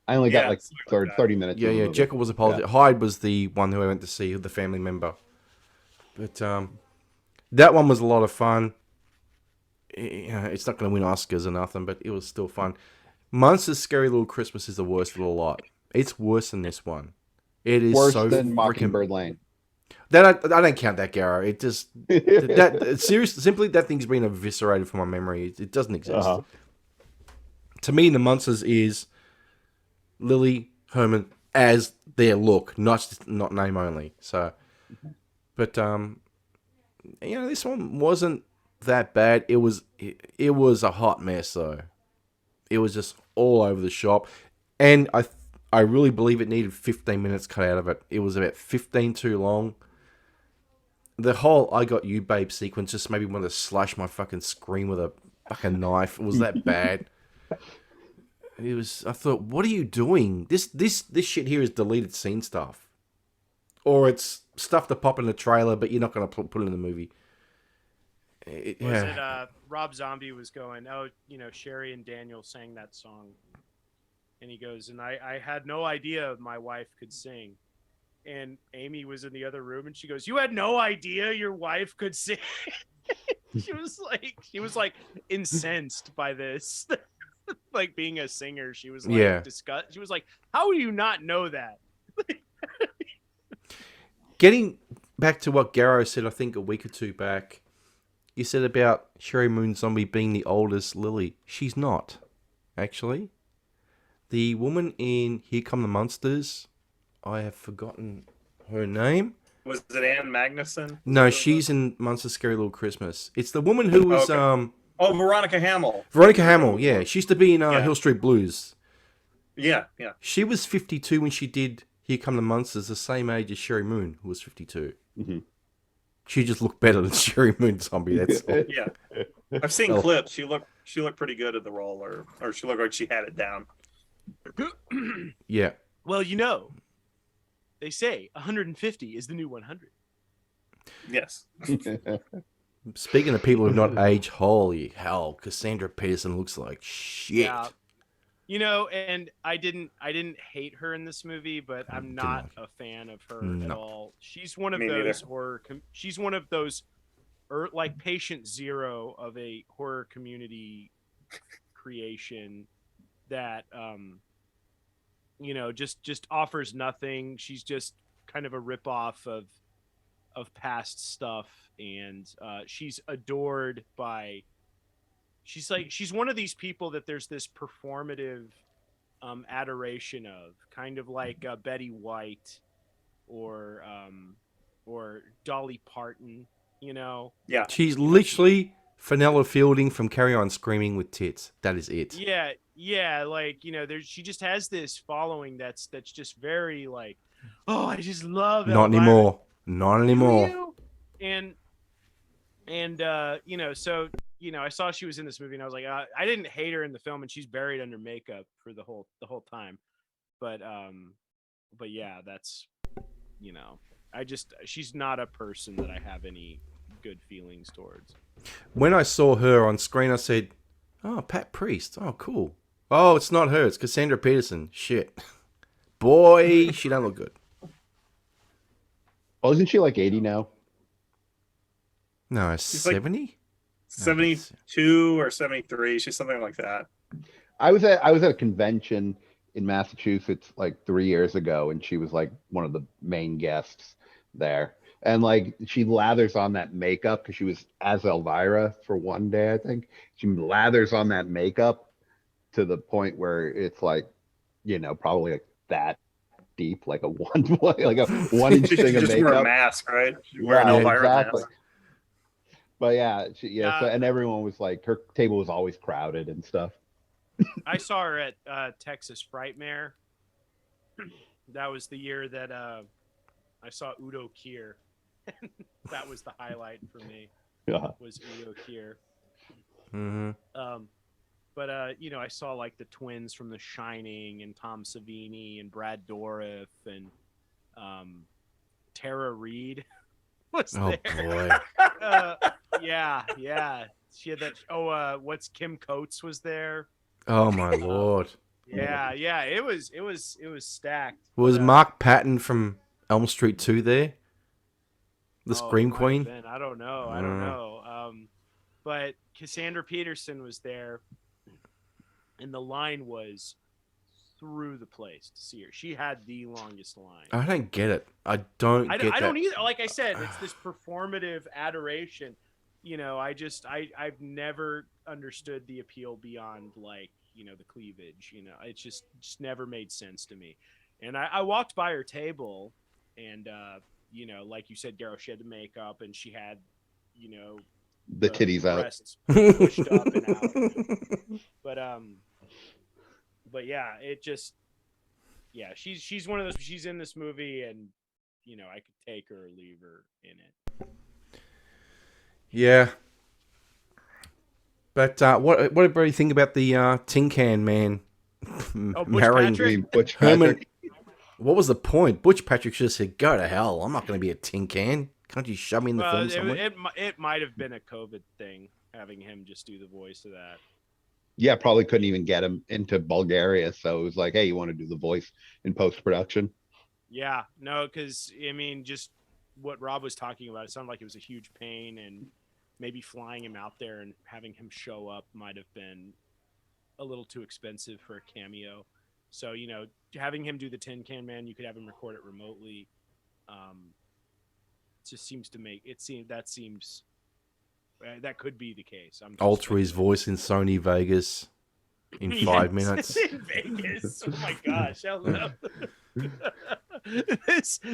I only got Yeah, like something like that. 30 minutes. Yeah, of the yeah. movie. Jekyll was a politician. Hyde was the one who I went to see, the family member. But that one was a lot of fun. It's not going to win Oscars or nothing, but it was still fun. Munsters Scary Little Christmas is the worst of the lot. It's worse than this one. It is Worse so than freaking... Mockingbird Lane. That I don't count that, Garo. It just that seriously, simply that thing's been eviscerated from my memory. It doesn't exist. To me, the Munsters is Lily Herman as their look, not name only. So, but this one wasn't that bad. It was a hot mess though. It was just all over the shop, and I really believe it needed 15 minutes cut out of it. It was about 15 too long. The whole "I got you, babe" sequence just made me want to slash my fucking screen with a fucking knife. It was that bad. It was. I thought, what are you doing? This shit here is deleted scene stuff, or it's stuff to pop in the trailer, but you're not going to put it in the movie. Rob Zombie was going, oh, Sherry and Daniel sang that song, and he goes, and I had no idea my wife could sing. And Amy was in the other room, and she goes, "You had no idea your wife could sing?" She was like incensed by this, like being a singer. She was like disgust. She was like, "How do you not know that?" Getting back to what Garo said, I think a week or two back, you said about Sherry Moon Zombie being the oldest Lily. She's not, actually. The woman in Here Come the Munsters, I have forgotten her name. Was it Anne Magnuson? No, she's in Munsters Scary Little Christmas. It's the woman who was Veronica Hamill. Veronica Hamill, yeah. She used to be in Hill Street Blues. Yeah. She was 52 when she did Here Come the Munsters, the same age as Sherry Moon, who was 52. Mm-hmm. She just looked better than Sherry Moon Zombie. That's all. Yeah. I've seen clips. She looked pretty good at the role, or she looked like she had it down. Yeah. Well, they say 150 is the new 100. Yes. Speaking of people who've not aged, holy hell, Cassandra Peterson looks like shit. Yeah. And I didn't hate her in this movie, but I'm not a fan of her at all. She's one of those she's one of those like patient zero of a horror community creation that just offers nothing. She's just kind of a ripoff of past stuff, and she's adored by. She's one of these people that there's this performative adoration of, kind of like Betty White or Dolly Parton. Yeah. She's literally Fenella Fielding from Carry On Screaming with tits. That is it. Yeah, like she just has this following that's just very like, oh, I just love it. Not anymore. And so I saw she was in this movie, and I was like, I didn't hate her in the film, and she's buried under makeup for the whole time, but yeah, that's she's not a person that I have any good feelings towards. When I saw her on screen, I said, "Oh, Pat Priest. Oh, cool. Oh, it's not her. It's Cassandra Peterson. Shit, boy, she don't look good." Oh, isn't she like 80 now? No, 70. Like 72 or 73. She's something like that. I was at a convention in Massachusetts like 3 years ago, and she was like one of the main guests there. And like she lathers on that makeup because she was as Elvira for one day, I think. She lathers on that makeup to the point where it's like, probably like that deep, like a 1-inch thing of just makeup. wear a mask, right? Wear an Elvira mask. But yeah, so, and everyone was like, her table was always crowded and stuff. I saw her at Texas Frightmare. That was the year that I saw Udo Kier. That was the highlight for me. Yeah. Was Eo here. Mm-hmm. But you know, I saw like the twins from The Shining and Tom Savini and Brad Dourif and Tara Reid was Oh there. boy. Yeah. She had that. Oh, what's Kim Coates was there. Oh my lord. Yeah. It was stacked. Was But, Mark Patton from Elm Street 2 there? The Scream it might have Queen? been. I don't know. But Cassandra Peterson was there, and the line was through the place to see her. She had the longest line. I don't get it. I don't get I don't that. either. Like I said, it's this performative adoration. You know, I've never understood the appeal beyond like, you know, the cleavage. You know, it's just never made sense to me. And I walked by her table, and you know, like you said, Garo, she had the makeup, and she had, you know, The titties out. breasts pushed up and out. But yeah, it just, yeah, she's one of those. She's in this movie, and you know, I could take her or leave her in it. Yeah. But what everybody think about the Tin Can Man Butch marrying Patrick? Butch Herman? Patrick. What was the point? Butch Patrick should have said, "Go to hell! I'm not going to be a tin can. Can't you shove me in the film somewhere?" It might have been a COVID thing, having him just do the voice of that. Yeah, probably couldn't even get him into Bulgaria. So it was like, hey, you want to do the voice in post-production? Yeah, no, because I mean, just what Rob was talking about, it sounded like it was a huge pain, and maybe flying him out there and having him show up might have been a little too expensive for a cameo. So, you know, having him do the Tin Can Man, you could have him record it remotely. Just seems to make it seem that that could be the case. Alter his voice in Sony Vegas in 5 minutes. In Vegas. Oh my gosh. Hello.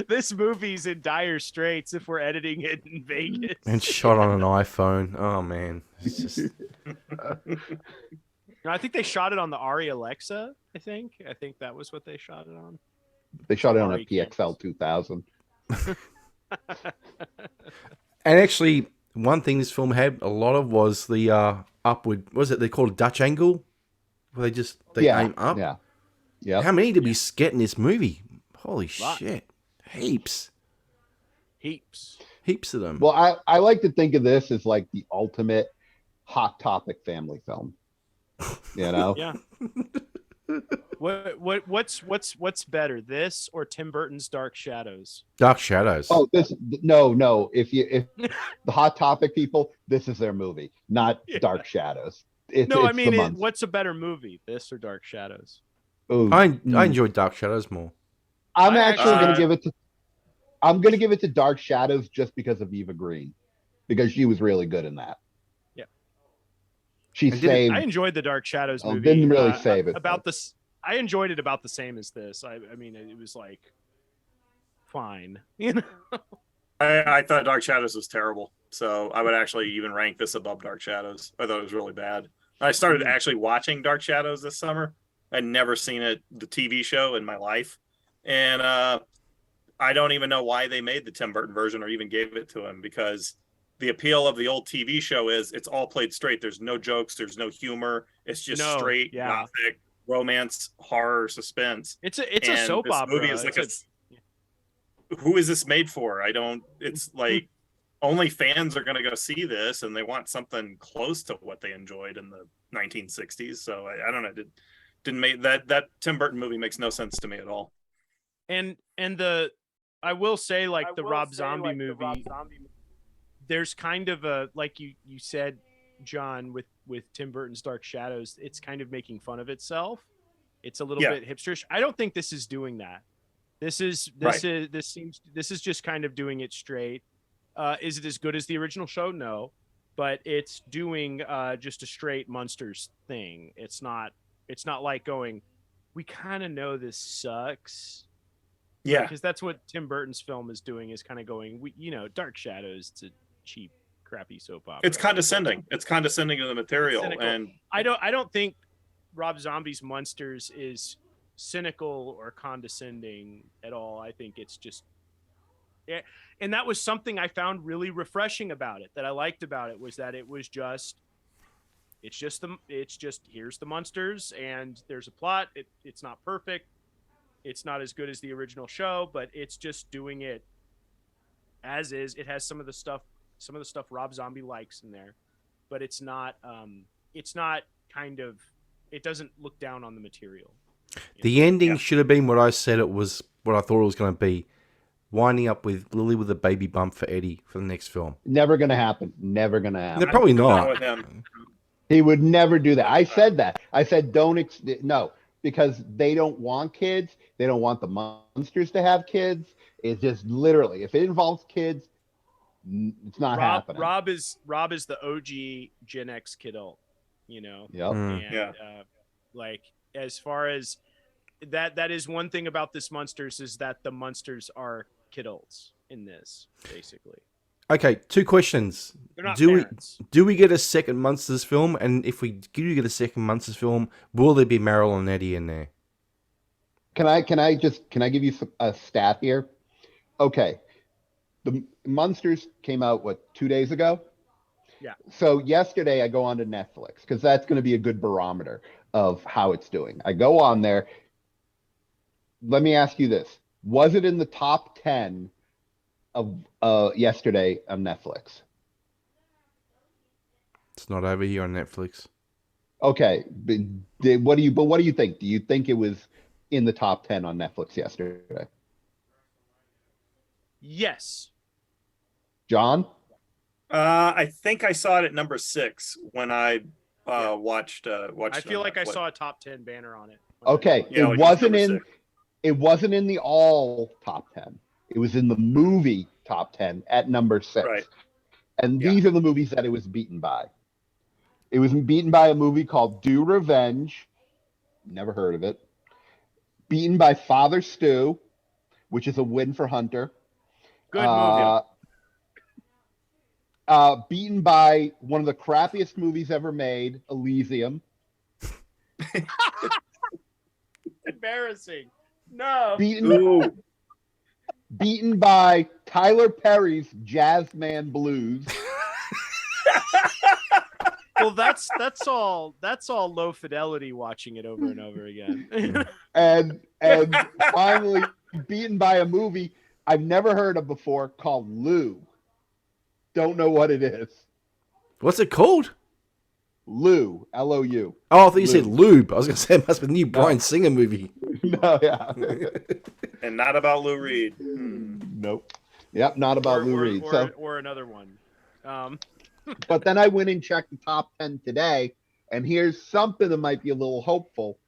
This movie's in dire straits if we're editing it in Vegas. And shot on an iPhone. Oh man. It's just No, I think they shot it on the Arri Alexa, I think that was what they shot it on. They shot it on a Sorry, PXL 2000. And actually, one thing this film had a lot of was the upward. What was it? They called Dutch angle, where they aim up. Yeah. How many did we get in this movie? Holy shit! Heaps of them. Well, I like to think of this as like the ultimate Hot Topic family film. You know? Yeah. What's better, this or Tim Burton's Dark Shadows? Dark Shadows. Oh, no. If the Hot Topic people, this is their movie, not Dark Shadows. I mean, what's a better movie, this or Dark Shadows? Ooh. I enjoyed Dark Shadows more. I'm actually going to give it to. I'm going to give it to Dark Shadows just because of Eva Green, because she was really good in that. Yeah, she saved. I enjoyed the Dark Shadows movie. Didn't really save it about this. I enjoyed it about the same as this. I mean, it was like fine. You know, I thought Dark Shadows was terrible, so I would actually even rank this above Dark Shadows. I thought it was really bad. I started actually watching Dark Shadows this summer. I'd never seen the TV show in my life, and I don't even know why they made the Tim Burton version or even gave it to him, because the appeal of the old TV show is it's all played straight. There's no jokes. There's no humor. It's just straight gothic romance, horror, suspense. It's a soap opera. Movie is like who is this made for? It's like only fans are going to go see this, and they want something close to what they enjoyed in the 1960s. So I don't know. Didn't make that Tim Burton movie makes no sense to me at all. And I will say, like the Rob Zombie movie, there's kind of a, like you said, John, with Tim Burton's Dark Shadows, it's kind of making fun of itself. It's a little bit hipsterish. I don't think this is doing that. This is just kind of doing it straight. Is it as good as the original show? No, but it's doing just a straight Munsters thing. It's not like going, we kind of know this sucks. Yeah, because that's what Tim Burton's film is doing, is kind of going, Dark Shadows, it's a cheap, crappy soap opera. It's condescending. It's condescending to the material, and I don't think Rob Zombie's Munsters is cynical or condescending at all. I think it's just And that was something I found really refreshing about it, that I liked about it, was that it was just, it's just here's the Munsters and there's a plot. It's not perfect. It's not as good as the original show, but it's just doing it as is. It has some of the stuff Rob Zombie likes in there, but it's not kind of, it doesn't look down on the material. The ending should have been what I said it was, what I thought it was going to be. Winding up with Lily with a baby bump for Eddie for the next film. Never going to happen. Never going to happen. They're probably Not not. with him. He would never do that. I said that. I said no, because they don't want kids. They don't want the Munsters to have kids. It's just literally, if it involves kids, it's not happening. Rob is the OG Gen X kidult, you know. Yep. And, like, as far as that is one thing about this Munsters, is that the Munsters are kidults in this, basically. Okay, 2 questions. They're not do parents. we get a second Munsters film? And if we do get a second Munsters film, will there be Meryl and Eddie in there? Can I give you a stat here? Okay. The Munsters came out, 2 days ago? Yeah. So yesterday I go on to Netflix, because that's going to be a good barometer of how it's doing. I go on there. Let me ask you this. Was it in the top 10 of yesterday on Netflix? It's not over here on Netflix. Okay. But what do you think? Do you think it was in the top 10 on Netflix yesterday? Yes. John? I think I saw it at number 6 when I watched. I feel like I saw a top 10 banner on it. Okay. Yeah, it like wasn't number in 6. It wasn't in the all top 10. It was in the movie top 10 at number 6. Right. And these are the movies that it was beaten by. It was beaten by a movie called Do Revenge. Never heard of it. Beaten by Father Stew, which is a win for Hunter. Good movie. Beaten by one of the crappiest movies ever made, Elysium. Embarrassing. No. Beaten by Tyler Perry's Jazzman Blues. Well, that's all low fidelity, watching it over and over again. and finally beaten by a movie I've never heard of before called Lou. Don't know what it is. What's it called? Lou, L-O-U. Oh, I thought you said Lube. I was going to say it must be a new Bryan Singer movie. No, yeah. And not about Lou Reed. Nope. Yep, not about Lou Reed. Or another one. But then I went and checked the top 10 today, and here's something that might be a little hopeful.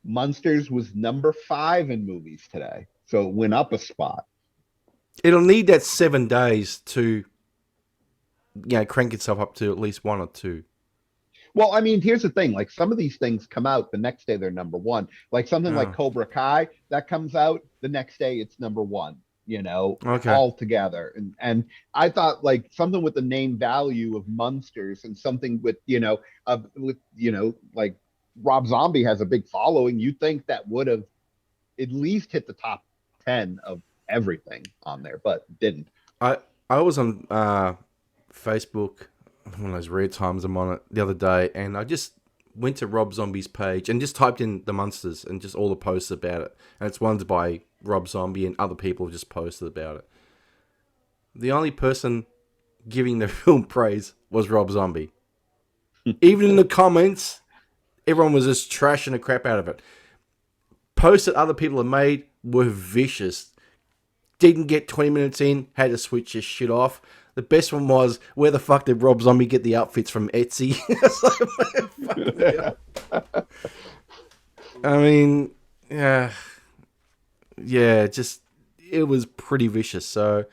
Munsters was number 5 in movies today, so it went up a spot. It'll need that 7 days to, crank itself up to at least 1 or 2. Well, I mean, here's the thing. Like, some of these things come out the next day, they're number 1. Like something like Cobra Kai, that comes out the next day, it's number 1, all together. And I thought, like, something with the name value of Munsters and something with, like Rob Zombie has a big following. You think that would have at least hit the top 10 of everything on there, but didn't. I was on Facebook, one of those rare times I'm on it, the other day, and I just went to Rob Zombie's page and just typed in the Munsters and just all the posts about it. And it's ones by Rob Zombie and other people have just posted about it. The only person giving the film praise was Rob Zombie. Even in the comments, everyone was just trashing the crap out of it. Posts that other people have made were vicious. Didn't get 20 minutes in, had to switch his shit off. The best one was, where the fuck did Rob Zombie get the outfits from Etsy? I mean, just, it was pretty vicious. So,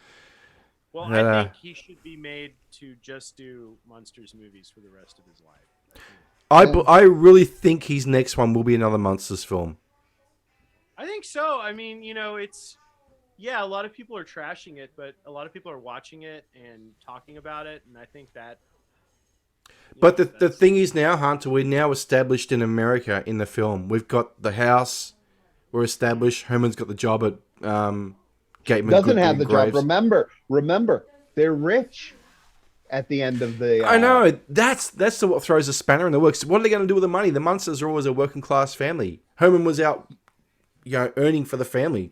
well, I think he should be made to just do Munsters movies for the rest of his life. I really think his next one will be another Munsters film. I think so. I mean, it's... Yeah, a lot of people are trashing it, but a lot of people are watching it and talking about it, and I think that... But the thing is now, Hunter, we're now established in America in the film. We've got the house, we're established, Herman's got the job at gave him a Doesn't good have the big graves. job. Remember, they're rich at the end of the. I know that's what throws a spanner in the works. What are they going to do with the money? The Munsters are always a working class family. Herman was out, earning for the family.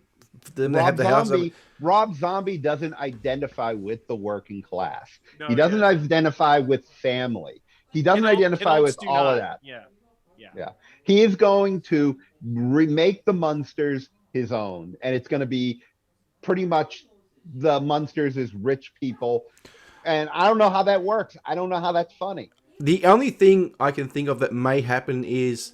Then they had the house. Rob Zombie doesn't identify with the working class. No, he doesn't identify with family. He doesn't identify with all of that. Yeah. He is going to remake the Munsters his own, and it's going to be pretty much the Munsters as rich people. And I don't know how that works. I don't know how that's funny. The only thing I can think of that may happen is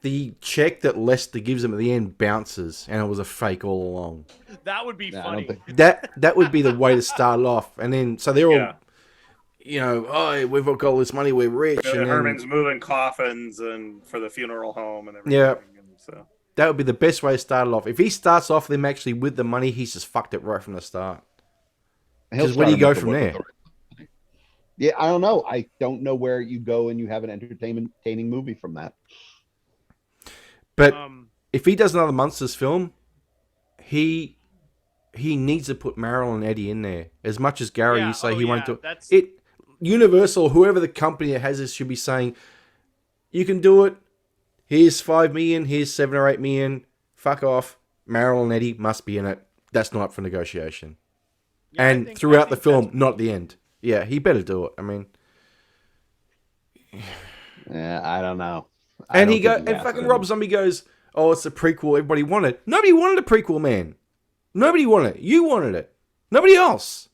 the check that Lester gives him at the end bounces, and it was a fake all along. That would be funny. That would be the way to start it off, and then so they're all, oh, we've got all this money, we're rich. And Herman's moving coffins and for the funeral home and everything. Yeah, so that would be the best way to start it off. If he starts off them actually with the money, he's just fucked it right from the start. Because where do you go from there? Yeah, I don't know. I don't know where you go and you have an entertaining movie from that. But if he does another Munsters film, he needs to put Meryl and Eddie in there. As much as Gary, you say he won't do it. Universal, whoever the company that has this, should be saying, you can do it. Here's 5 million. Here's 7 or 8 million. Fuck off. Meryl and Eddie must be in it. That's not up for negotiation. Yeah, and throughout the film, not at the end. Yeah, he better do it. I mean, yeah, I don't know. And fucking Rob Zombie goes, "Oh, it's a prequel. Everybody wanted it. Nobody wanted a prequel, man. Nobody wanted it. You wanted it. Nobody else.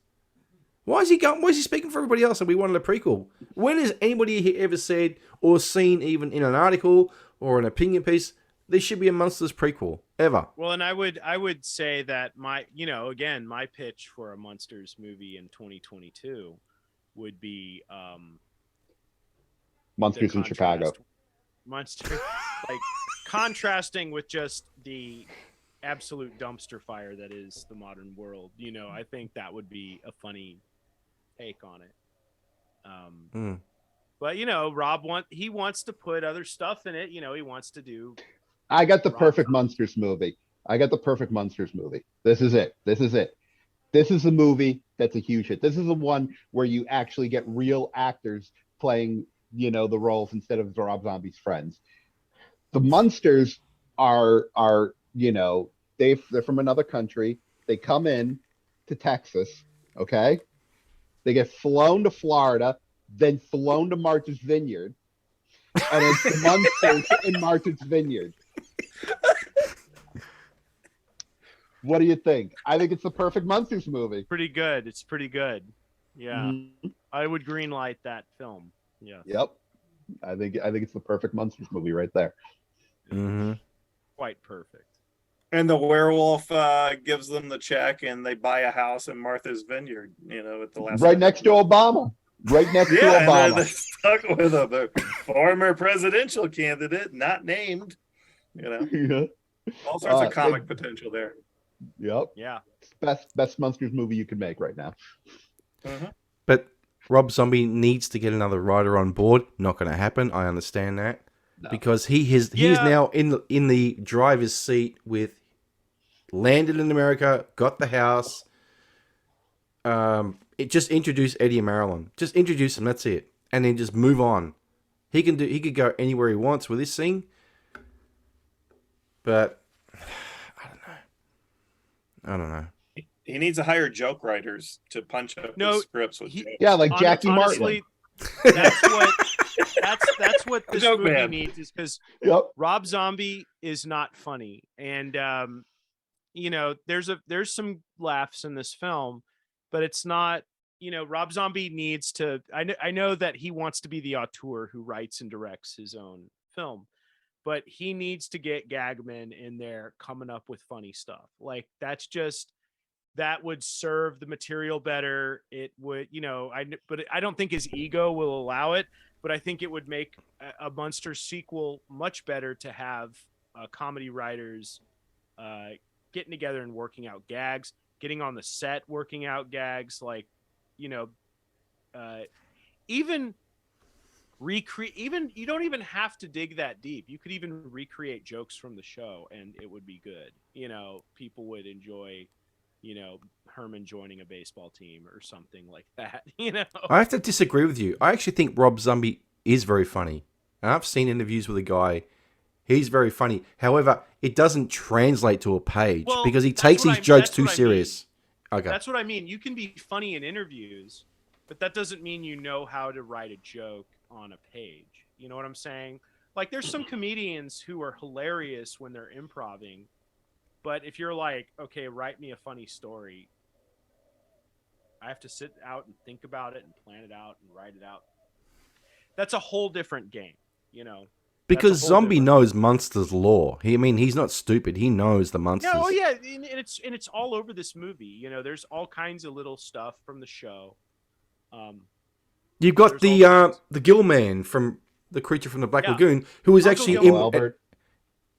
Why is he speaking for everybody else? And we wanted a prequel. When has anybody ever said or seen, even in an article or an opinion piece, there should be a Munsters prequel ever? Well, and I would say that my pitch for a Munsters movie in 2022 would be Munsters in Chicago. Munsters, like contrasting with just the absolute dumpster fire that is the modern world. I think that would be a funny take on it. But Rob wants to put other stuff in it. He wants to do. I got the perfect Munsters movie. This is it. This is a movie that's a huge hit. This is the one where you actually get real actors playing, the roles instead of Rob Zombie's friends. The Munsters are they're from another country. They come in to Texas, okay? They get flown to Florida, then flown to Martha's Vineyard, and it's the Munsters in Martha's Vineyard. What do you think? I think it's the perfect Munsters movie. Pretty good. It's pretty good. Yeah. Mm-hmm. I would greenlight that film. Yeah. Yep. I think it's the perfect Munsters movie right there. Mm-hmm. Quite perfect. And the werewolf gives them the check, and they buy a house in Martha's Vineyard. At the last next to Obama. Right next to Obama. And they're stuck with a former presidential candidate, not named. Yeah. All sorts of comic potential there. Yep. Yeah. Best Munsters movie you could make right now. Mm-hmm. But Rob Zombie needs to get another writer on board. Not going to happen. I understand that. No. Because he is now in the driver's seat with landed in America, got the house. It just introduce Eddie and Marilyn. Just introduce him. That's it, and then just move on. He could go anywhere he wants with this thing. But I don't know. He needs to hire joke writers to punch up his scripts with jokes. Yeah, like Jackie Martin. That's what this movie needs, is because Rob Zombie is not funny, and there's some laughs in this film, but it's not. Rob Zombie needs to. I know that he wants to be the auteur who writes and directs his own film, but he needs to get Gagman in there coming up with funny stuff. Like that would serve the material better. It would, but I don't think his ego will allow it. But I think it would make a Munsters sequel much better to have comedy writers getting together and working out gags, getting on the set, working out gags, like, even you don't even have to dig that deep. You could even recreate jokes from the show and it would be good. People would enjoy Herman joining a baseball team or something like that. You know, I have to disagree with you. I actually think Rob Zombie is very funny. And I've seen interviews with the guy. He's very funny. However, it doesn't translate to a page because he takes his jokes too serious. Okay. That's what I mean. You can be funny in interviews, but that doesn't mean you know how to write a joke on a page. You know what I'm saying? Like, there's some comedians who are hilarious when they're improvising, but if you're like, okay, write me a funny story, I have to sit out and think about it and plan it out and write it out. That's a whole different game, you know. Because Zombie knows Munsters lore. He's not stupid. He knows the Munsters. Yeah, oh yeah, and it's all over this movie. You know, there's all kinds of little stuff from the show. You've got the Gill Man from the creature from the Black Lagoon, who was Uncle actually Gill Albert.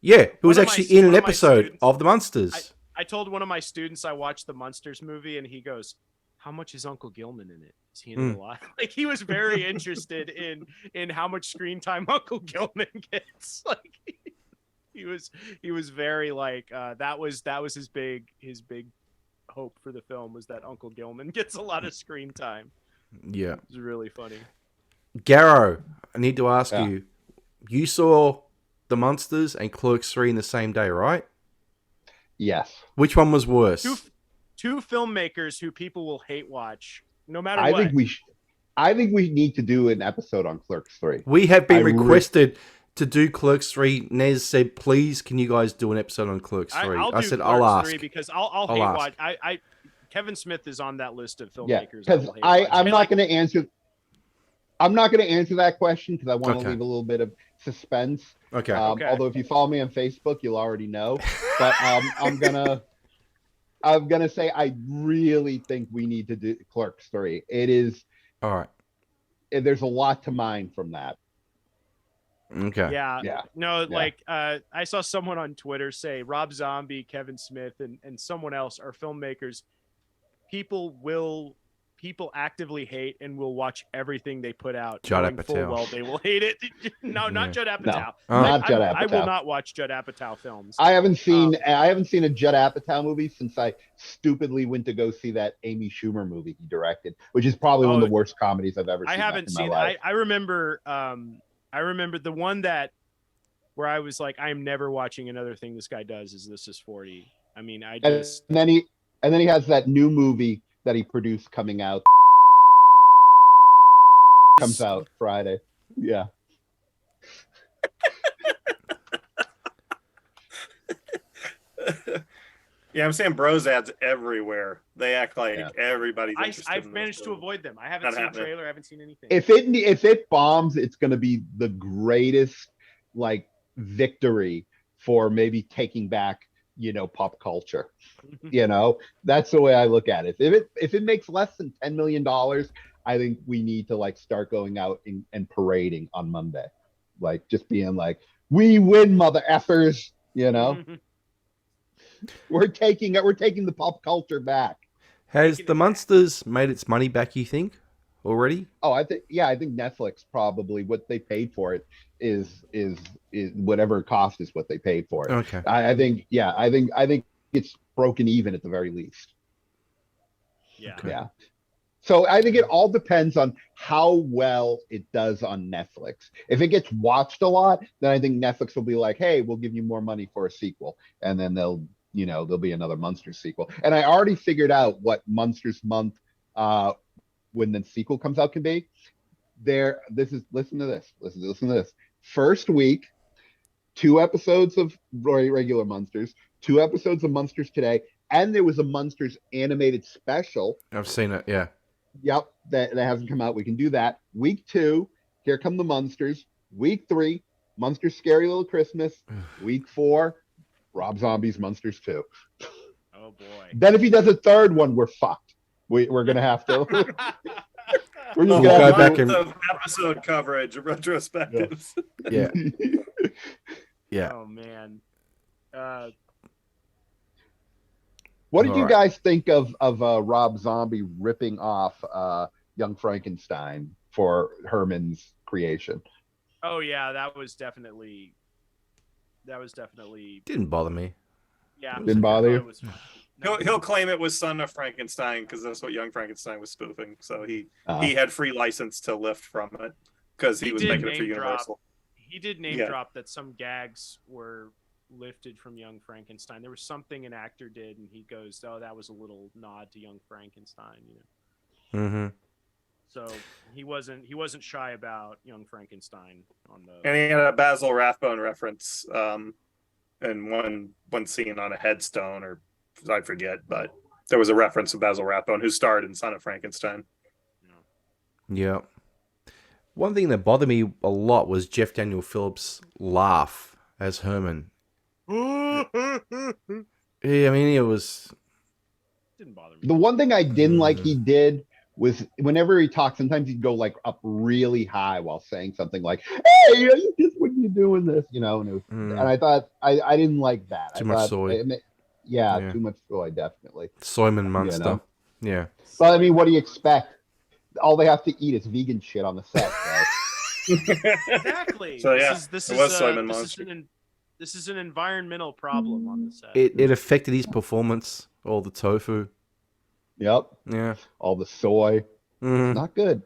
Who was actually in an episode of the Munsters. I told one of my students I watched the Munsters movie, and he goes, "How much is Uncle Gilman in it? Is he in it a lot?" Like, he was very interested in how much screen time Uncle Gilman gets. Like, he was very like that was his big hope for the film, was that Uncle Gilman gets a lot of screen time. Yeah, it was really funny. Garo, I need to ask you. You saw the Munsters and Clerks 3 in the same day, right? Yes. Which one was worse? Two filmmakers who people will hate watch, no matter what. I think we need to do an episode on Clerks 3. We have been requested to do Clerks 3. Nez said, "Please, can you guys do an episode on Clerks 3?" I said, "I'll ask." 3 because I'll hate watch. Kevin Smith is on that list of filmmakers. Because I'm not going to answer. I'm not going to answer that question because I want to leave a little bit of suspense. Okay. Although if you follow me on Facebook, you'll already know. But I'm gonna say I really think we need to do Clerks 3. It is all right. There's a lot to mine from that. Okay. Yeah. No, like I saw someone on Twitter say Rob Zombie, Kevin Smith, and someone else are filmmakers. People actively hate and will watch everything they put out. Judd Full Apatow. well, they will hate it. No, not Judd Apatow. No, not Judd Apatow. I will not watch Judd Apatow films. I haven't seen a Judd Apatow movie since I stupidly went to go see that Amy Schumer movie he directed, which is probably one of the worst comedies I've ever seen. I haven't seen it. I remember the one where I was like, I am never watching another thing this guy does. This is 40. I mean, and then he has that new movie that he produced comes out Friday. Yeah. Yeah, I'm saying bros ads everywhere. They act like everybody's interested. I've managed to avoid them. I haven't seen a trailer. I haven't seen anything. If it bombs, it's going to be the greatest victory for maybe taking back pop culture. That's the way I look at it. If it makes less than $10 million, I think we need to start going out and parading on Monday, just being like, we win, mother effers. We're taking the pop culture back. Has the Munsters made its money back, you think, already? Oh, I think Netflix probably what they paid for it is whatever it cost is what they paid for it. Okay. I think it's broken even at the very least. Yeah. Okay. Yeah. So I think it all depends on how well it does on Netflix. If it gets watched a lot, then I think Netflix will be like, hey, we'll give you more money for a sequel. And then there'll be another Munsters sequel. And I already figured out what Munsters Month when the sequel comes out can be. Listen to this. First week, 2 episodes of regular Munsters, 2 episodes of Munsters Today, and there was a Munsters animated special. I've seen it, yeah. Yep, that hasn't come out. We can do that. Week 2, Here Come the Munsters. Week 3, Munsters Scary Little Christmas. Week 4, Rob Zombies Munsters 2. Oh boy. Then if he does a third one, we're fucked. We're gonna have to. We're just gonna go back and episode coverage, retrospectives. Yeah. Yeah. Oh man. What did you guys think of Rob Zombie ripping off Young Frankenstein for Herman's creation? Oh yeah, that was definitely didn't bother me. Yeah, didn't bother you. He'll claim it was Son of Frankenstein because that's what Young Frankenstein was spoofing. So he had free license to lift from it because he was making it for Universal. He did name drop that some gags were lifted from Young Frankenstein. There was something an actor did, and he goes, "Oh, that was a little nod to Young Frankenstein," you know. Mm-hmm. So he wasn't shy about Young Frankenstein on the. And he had a Basil Rathbone reference, in one scene on a headstone, or I forget, but there was a reference to Basil Rathbone, who starred in Son of Frankenstein. Yeah. One thing that bothered me a lot was Jeff Daniel Phillips' laugh as Herman. Yeah, I mean, it was... Didn't bother me. The one thing I didn't like he did was whenever he talked, sometimes he'd go like up really high while saying something like, "Hey, you just when you doing this," you know, and, and I thought I didn't like that. Too much soy. Yeah, too much soy, definitely. Soyman Munster. You know? Yeah. But I mean, what do you expect? All they have to eat is vegan shit on the set. So. Exactly. So yeah, this is an environmental problem on the set. It affected his performance. All the tofu. Yep. Yeah. All the soy. Not good.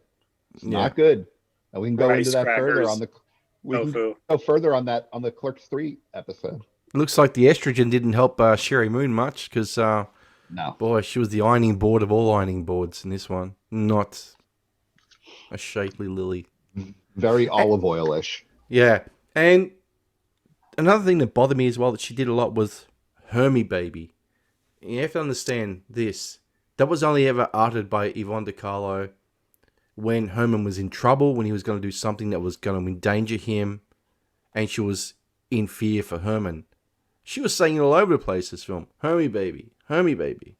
It's not good. And we can go into that further on the. We can go further on that on the Clerks 3 episode. Looks like the estrogen didn't help Sherry Moon much because, no, boy, she was the ironing board of all ironing boards in this one. Not a shapely lily. Very olive oil-ish. Yeah. And another thing that bothered me as well that she did a lot was Hermie Baby. You have to understand this. That was only ever uttered by Yvonne De Carlo when Herman was in trouble, when he was going to do something that was going to endanger him, and she was in fear for Herman. She was saying it all over the place, this film. Hermie Baby. Hermie Baby.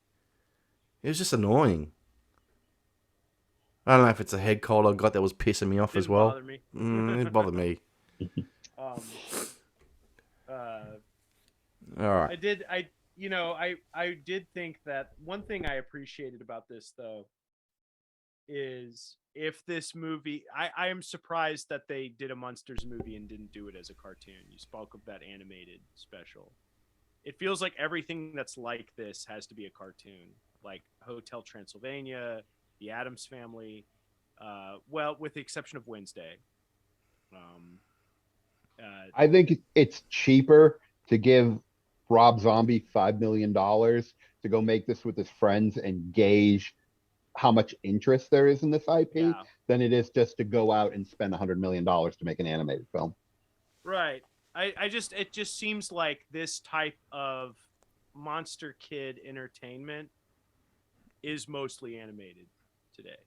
It was just annoying. I don't know if it's a head cold I got that was pissing me off as well. Bother me. It bothered me. All right. I did think that one thing I appreciated about this though is if this movie, I am surprised that they did a Munsters movie and didn't do it as a cartoon. You spoke of that animated special. It feels like everything that's like this has to be a cartoon, like Hotel Transylvania, The Addams Family, well, with the exception of Wednesday. I think it's cheaper to give Rob Zombie $5 million to go make this with his friends and gauge how much interest there is in this IP than it is just to go out and spend $100 million to make an animated film. Right. It just seems like this type of monster kid entertainment is mostly animated today.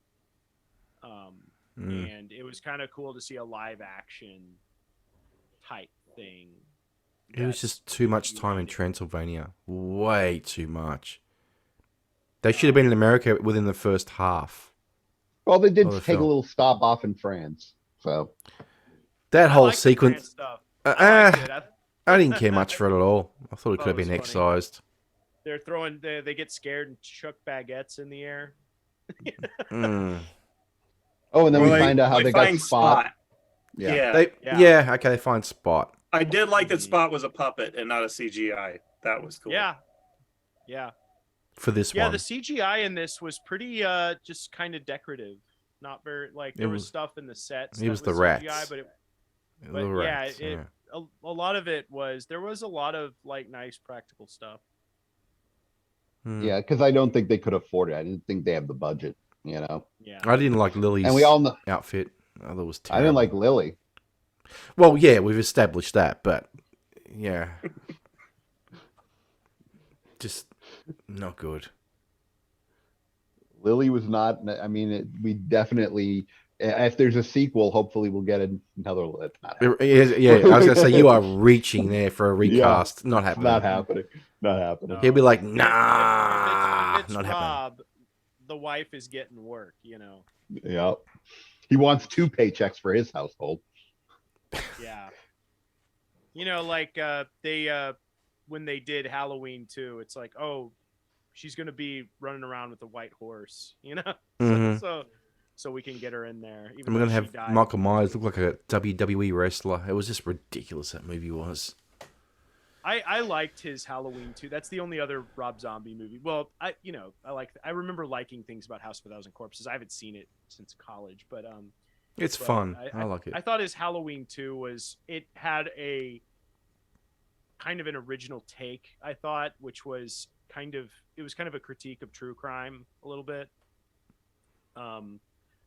And it was kind of cool to see a live action type thing. It was just too much time in Transylvania. Way too much. They should have been in America within the first half. Well, they did take a little stop off in France. So that whole sequence. I didn't care much for it at all. I thought it could have been excised. They're throwing. They get scared and chuck baguettes in the air. Oh, and then we find out how they got Spot. Yeah. Okay, they find Spot. I did like that Spot was a puppet and not a CGI. That was cool. Yeah. For this one. Yeah, the CGI in this was pretty just kind of decorative. Not very there was stuff in the sets. It was the rats. CGI, but a lot of it was there was a lot of like nice practical stuff. Yeah, because I don't think they could afford it. I didn't think they have the budget, you know. Yeah. I didn't like Lily's and we all know, outfit. Oh, that was terrible. I didn't like Lily. Well, yeah, we've established that, but yeah. Just not good. Lily was not. I mean, we definitely. If there's a sequel, hopefully we'll get another. It's not happening. Yeah, I was gonna say you are reaching there for a recast. Yeah, not happening. Not happening. Not happening. He'll be like, nah, if it's not Rob, happening. The wife is getting work, you know. Yeah, he wants 2 paychecks for his household. Yeah, you know, like they when they did Halloween too, it's like, oh, she's gonna be running around with a white horse, you know. Mm-hmm. So we can get her in there. And we're gonna have Michael Myers look like a WWE wrestler. It was just ridiculous, that movie was. I liked his Halloween too. That's the only other Rob Zombie movie. Well, I remember liking things about House of a Thousand Corpses. I haven't seen it since college, but It's fun. I like it. I thought his Halloween 2 it had a kind of an original take, I thought, which was kind of a critique of true crime a little bit.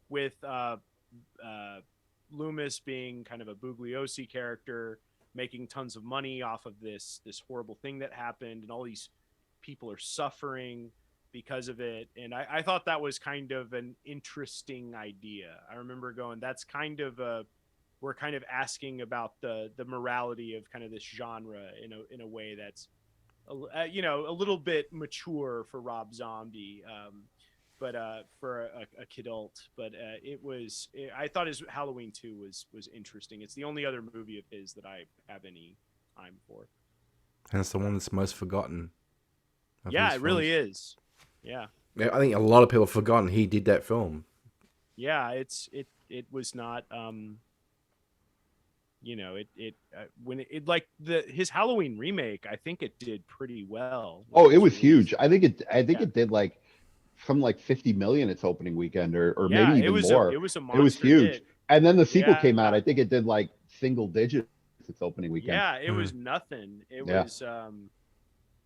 With Loomis being kind of a Bugliosi character, making tons of money off of this horrible thing that happened, and all these people are suffering because of it. And I thought that was kind of an interesting idea. I remember going, that's kind of we're kind of asking about the morality of kind of this genre in a way that's a little bit mature for Rob Zombie, but for a kidult. But I thought his Halloween 2 was interesting. It's the only other movie of his that I have any time for. And it's the one that's most forgotten. Yeah, it really is. Yeah. I think a lot of people have forgotten he did that film. Yeah, it was not his Halloween remake, I think it did pretty well. Oh, it was huge. I think it did like some like 50 million its opening weekend or maybe even more. It was a monster. It was huge. Hit. And then the sequel came out. I think it did like single digits its opening weekend. Yeah, it was nothing.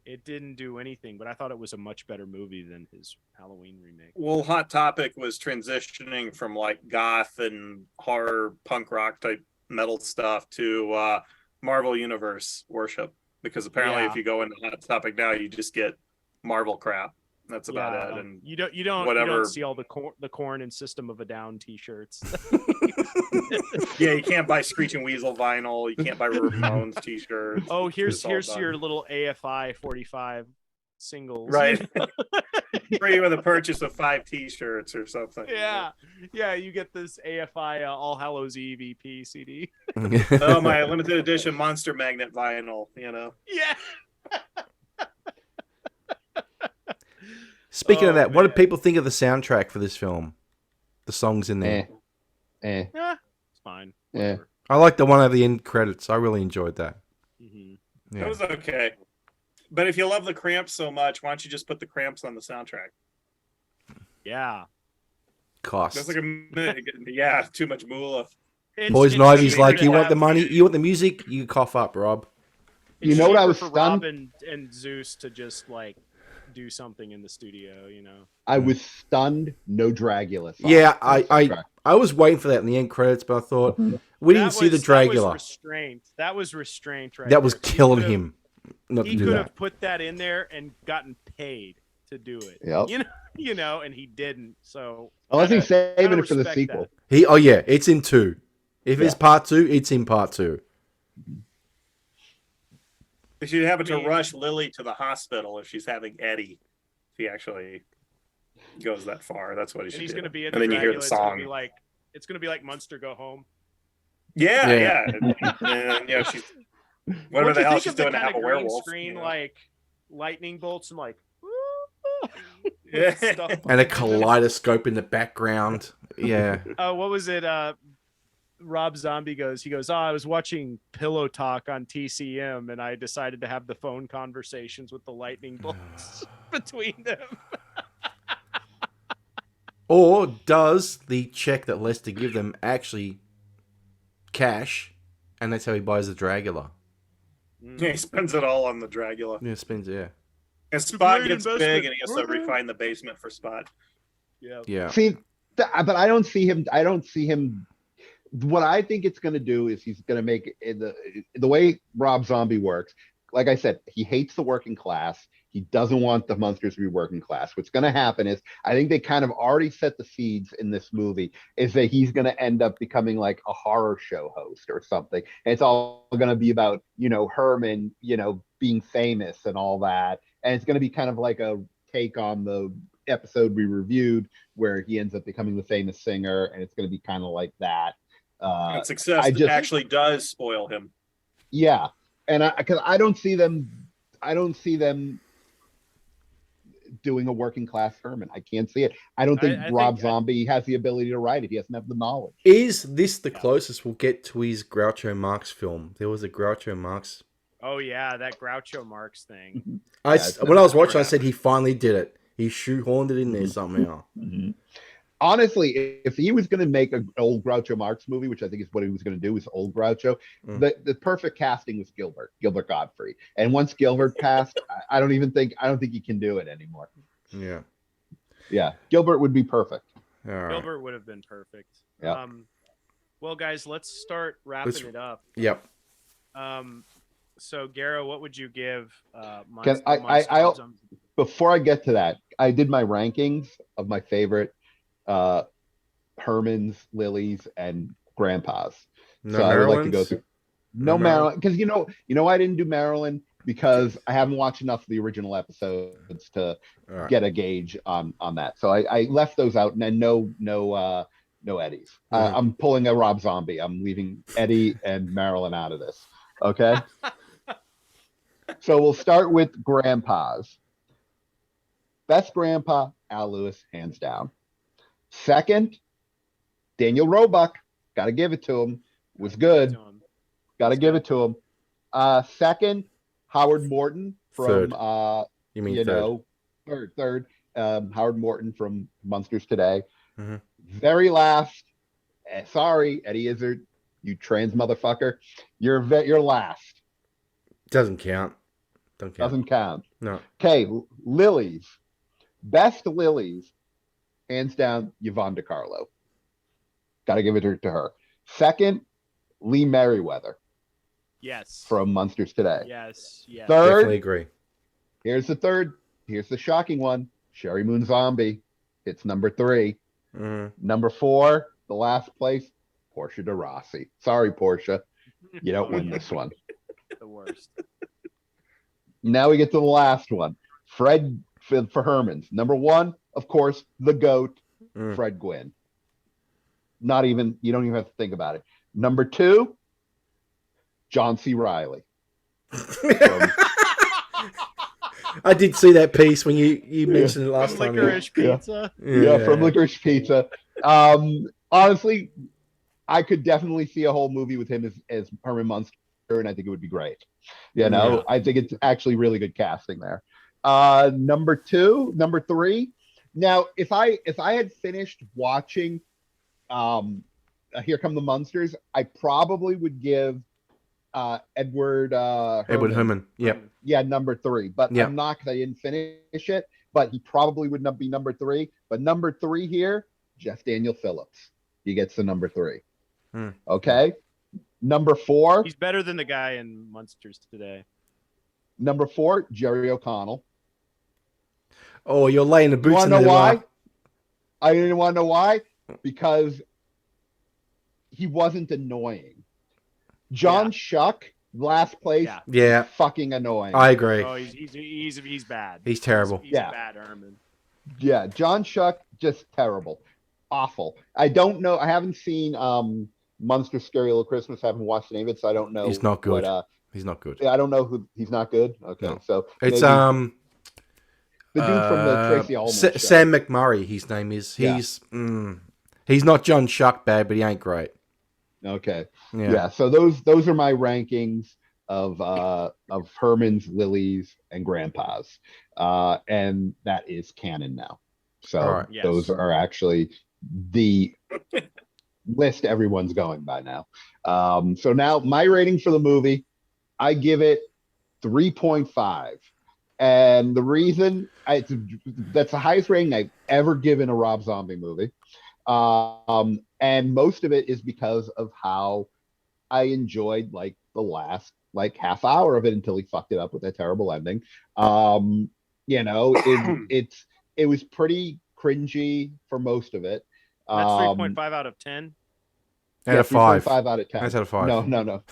It didn't do anything, but I thought it was a much better movie than his Halloween remake. Well, Hot Topic was transitioning from like goth and horror punk rock type metal stuff to Marvel Universe worship, because apparently if you go into Hot Topic now, you just get Marvel crap. That's about it. And you don't see all the Korn and System of a Down t-shirts. Yeah, you can't buy Screeching Weasel vinyl. You can't buy Ramones t-shirts. Oh, here's your little AFI 45 singles. Right. Free with a purchase of 5 t-shirts or something. Yeah, you get this AFI All Hallows Eve EP CD. Oh, my limited edition Monster Magnet vinyl, Yeah. Speaking of that, what did people think of the soundtrack for this film? The songs in there. Yeah, it's fine. Yeah. I like the one at the end credits. I really enjoyed that. Mm-hmm. Yeah. It was okay. But if you love the Cramps so much, why don't you just put the Cramps on the soundtrack? Yeah. Cost. That's like too much moolah. Poison Ivy's like, you want the money, you want the music, you cough up, Rob. You know what I was for stunned? Rob and Zeus to just like do something in the studio, I was stunned. No Dragula. Song Yeah, on the soundtrack. I was waiting for that in the end credits, but I thought we didn't see the Dragula. That was restraint, right? That was killing him. Not to He do could that. have put that in there and gotten paid to do it. Yep. And he didn't. So Unless he's saving it for the respect sequel. that. It's in 2. If it's part 2, it's in part 2. They should have to rush Lily to the hospital if she's having Eddie. If he actually goes that far, that's what he should do. He's going to be in and then you hear the song. It's going to be like Munster Go Home. Yeah. And she's whatever the hell she's doing to have a werewolf. Screen like lightning bolts and like stuff. And a kaleidoscope in the background. Yeah. What was it? Rob Zombie goes, I was watching Pillow Talk on TCM and I decided to have the phone conversations with the lightning bolts between them. Or does the check that Lester give them actually cash, and that's how he buys the Dragula? Yeah, he spends it all on the Dragula. Yeah. And Spot gets big and he has to refine the basement for Spot. Yeah. See, but I don't see him. What I think it's going to do is he's going to make it, the way Rob Zombie works. Like I said, he hates the working class. He doesn't want the Munsters to be working class. What's going to happen is, I think they kind of already set the seeds in this movie, is that he's going to end up becoming like a horror show host or something. And it's all going to be about, Herman, being famous and all that. And it's going to be kind of like a take on the episode we reviewed where he ends up becoming the famous singer. And it's going to be kind of like that. And success actually does spoil him. Yeah. And because I don't see them doing a working class Herman. I can't see it. I don't think Rob Zombie has the ability to write it. He doesn't have the knowledge. Is this the closest we'll get to his Groucho Marx film? There was a Groucho Marx Oh yeah, that Groucho Marx thing. When I was watching, I said he finally did it. He shoehorned it in there somehow. Honestly, if he was going to make an old Groucho Marx movie, which I think is what he was going to do, is old Groucho, the perfect casting was Gilbert Godfrey. And once Gilbert passed, I don't think he can do it anymore. Yeah, Gilbert would be perfect. Gilbert would have been perfect. Yeah. Well, guys, let's start wrapping it up. Yep. So, Garo, what would you give? Before I get to that, I did my rankings of my favorite Hermans, Lilies, and Grandpas. So I would like to go through. No Marilyn, because you know I didn't do Marilyn because I haven't watched enough of the original episodes to get a gauge on that. So I left those out, and then no Eddies. I'm pulling a Rob Zombie. I'm leaving Eddie and Marilyn out of this. Okay. So we'll start with Grandpas. Best Grandpa, Al Lewis, hands down. Second, Daniel Roebuck. Got to give it to him. Was good. Got to give it to him. Second, Howard Morton from third. Howard Morton from Munsters Today. Very last. Sorry, Eddie Izzard, you trans motherfucker. You're last. Doesn't count. Doesn't count. No. Okay, Lilies. Best Lilies, hands down, Yvonne DiCarlo. Got to give it to her. Second, Lee Merriweather. Yes. From Munsters Today. Yes. Third, definitely agree. Here's the third. Here's the shocking one. Sherry Moon Zombie. It's number 3. Number 4, the last place, Portia de Rossi. Sorry, Portia. You don't win this one. The worst. Now we get to the last one. Fred for Herman's. Number 1, of course, the GOAT, Fred Gwynn. You don't even have to think about it. Number 2, John C. Reilly. I did see that piece when you mentioned it last time. Licorice Pizza. Yeah, from Licorice Pizza. Honestly, I could definitely see a whole movie with him as Herman Munster, and I think it would be great. I think it's actually really good casting there. Number 3. Now, if I had finished watching Here Come the Munsters, I probably would give Edward Herman. Yep. Yeah, number 3. But I'm not, because I didn't finish it. But he probably would not be number 3. But number 3 here, Jeff Daniel Phillips. He gets the number 3. Okay. Number 4. He's better than the guy in Munsters Today. Number 4, Jerry O'Connell. Oh, you're laying the boots. You want to know why? I didn't want to know why, because he wasn't annoying. John Schuck, last place. Yeah. Fucking annoying. I agree. Oh, he's bad. He's terrible. He's a bad Herman. Yeah, John Schuck, just terrible. Awful. I don't know. I haven't seen Munsters Scary Little Christmas. I haven't watched any of it, so I don't know. He's not good. He's not good. I don't know who. He's not good. Okay, no. So it's the dude from the Tracy Ullman show. Sam McMurray. His name is. He's not John Schuck bad, but he ain't great. Okay. Yeah. So those are my rankings of Herman's, Lilies, and Grandpas, and that is canon now. So those are actually the list everyone's going by now. So now my rating for the movie, I give it 3.5. And the reason that's the highest rating I've ever given a Rob Zombie movie. And most of it is because of how I enjoyed the last half hour of it until he fucked it up with that terrible ending. It was pretty cringy for most of it. That's 3.5 out of 10. Out of 5. 5 out of 10. That's out of 5. No. Oh,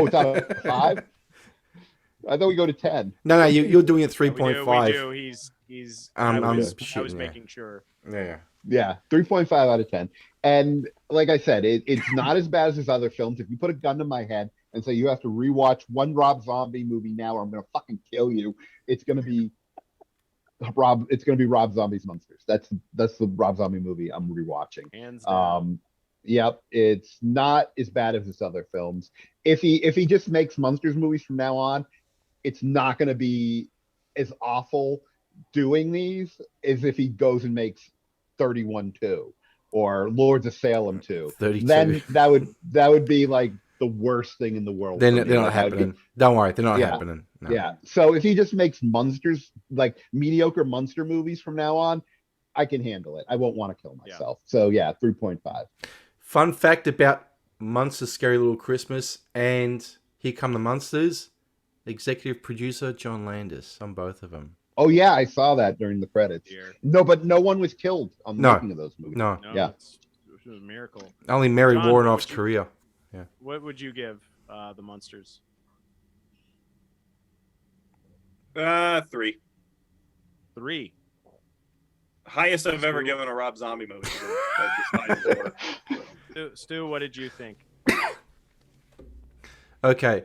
it's out of 5? I thought we go to 10. No, you're doing it 3.5. We do. I was making sure. Yeah, 3.5 out of 10. And like I said, it's not as bad as his other films. If you put a gun to my head and say you have to rewatch one Rob Zombie movie now, or I'm gonna fucking kill you, it's gonna be Rob Zombie's Munsters. That's the Rob Zombie movie I'm rewatching. Hands down. Yep, it's not as bad as his other films. If he just makes Munsters movies from now on, it's not going to be as awful doing these as if he goes and makes 31-2 or Lords of Salem 2. 32. Then that would be like the worst thing in the world. They're for me. not Like, happening. Don't worry, they're not Yeah. happening. No. Yeah. So if he just makes Munsters, like mediocre Munster movies from now on, I can handle it. I won't want to kill myself. So yeah, 3.5. Fun fact about Munsters Scary Little Christmas and Here Come the Munsters, executive producer John Landis on both of them. Oh yeah, I saw that during the credits. Dear. No, but no one was killed on the No. making of those movies. No, Yeah. It was a miracle. only Mary John, Warrenoff's what would you- career. What would you give the Munsters? 3. 3. Highest I've ever given a Rob Zombie movie. That just might Stu, what did you think? Okay.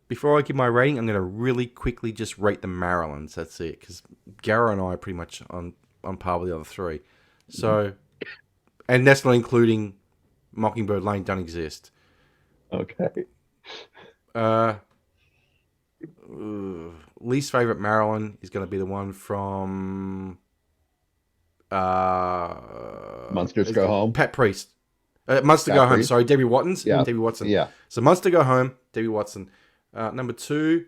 Before I give my rating, I'm going to really quickly just rate the Marilyns. That's it. Because Garo and I are pretty much on par with the other three. So, and that's not including Mockingbird Lane don't exist. Okay. Least favorite Marilyn is going to be the one from Munsters Go Home. Pat Priest. Munster Pat Go Home. Priest. Sorry, Debbie Watson's. Yeah. Debbie Watson. Yeah. So Munster Go Home, Debbie Watson. Number 2,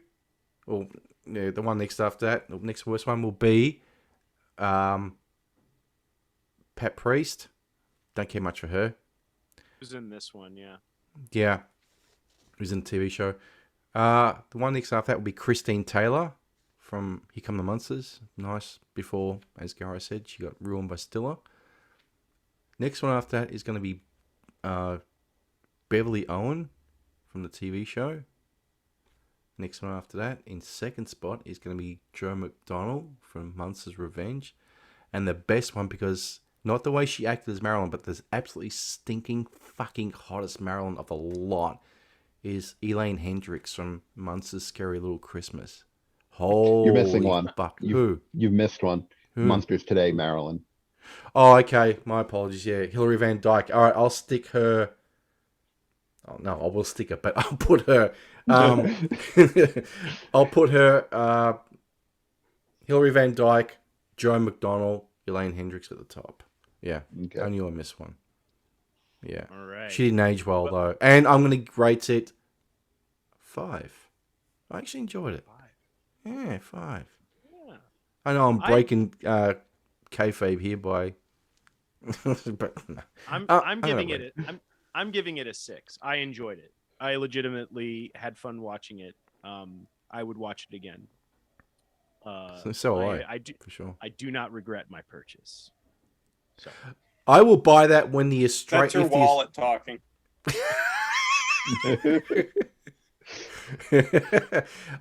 or yeah, the one next after that, the next worst one will be Pat Priest. Don't care much for her. Who's in this one? Yeah. Yeah. Who's in the TV show. The one next after that will be Christine Taylor from Here Come the Munsters. Nice. Before, as Garo said, she got ruined by Stiller. Next one after that is going to be Beverly Owen from the TV show. Next one after that, in second spot, is going to be Joe McDonnell from Munsters Revenge. And the best one, because not the way she acted as Marilyn, but the absolutely stinking fucking hottest Marilyn of the lot, is Elaine Hendricks from Munsters Scary Little Christmas. Holy You're missing one. Fuck. You've missed one. Who? Munsters Today, Marilyn. Oh, okay. My apologies. Yeah, Hilary Van Dyke. All right, I'll stick her. Oh no, I will stick her, but I'll put her. I'll put her. Hilary Van Dyke, Joe McDonnell, Elaine Hendricks at the top. Yeah, Okay. I knew I missed one. Yeah, All right. she didn't age well though, and I'm gonna rate it 5. I actually enjoyed it. 5. Yeah, 5. Yeah. I know I'm breaking kayfabe here by. But no. I'm gonna giving rate it. I'm giving it a 6. I enjoyed it. I legitimately had fun watching it. I would watch it again. So will I do. for sure. I do not regret my purchase. So I will buy that when the That's Australia. your wallet talking.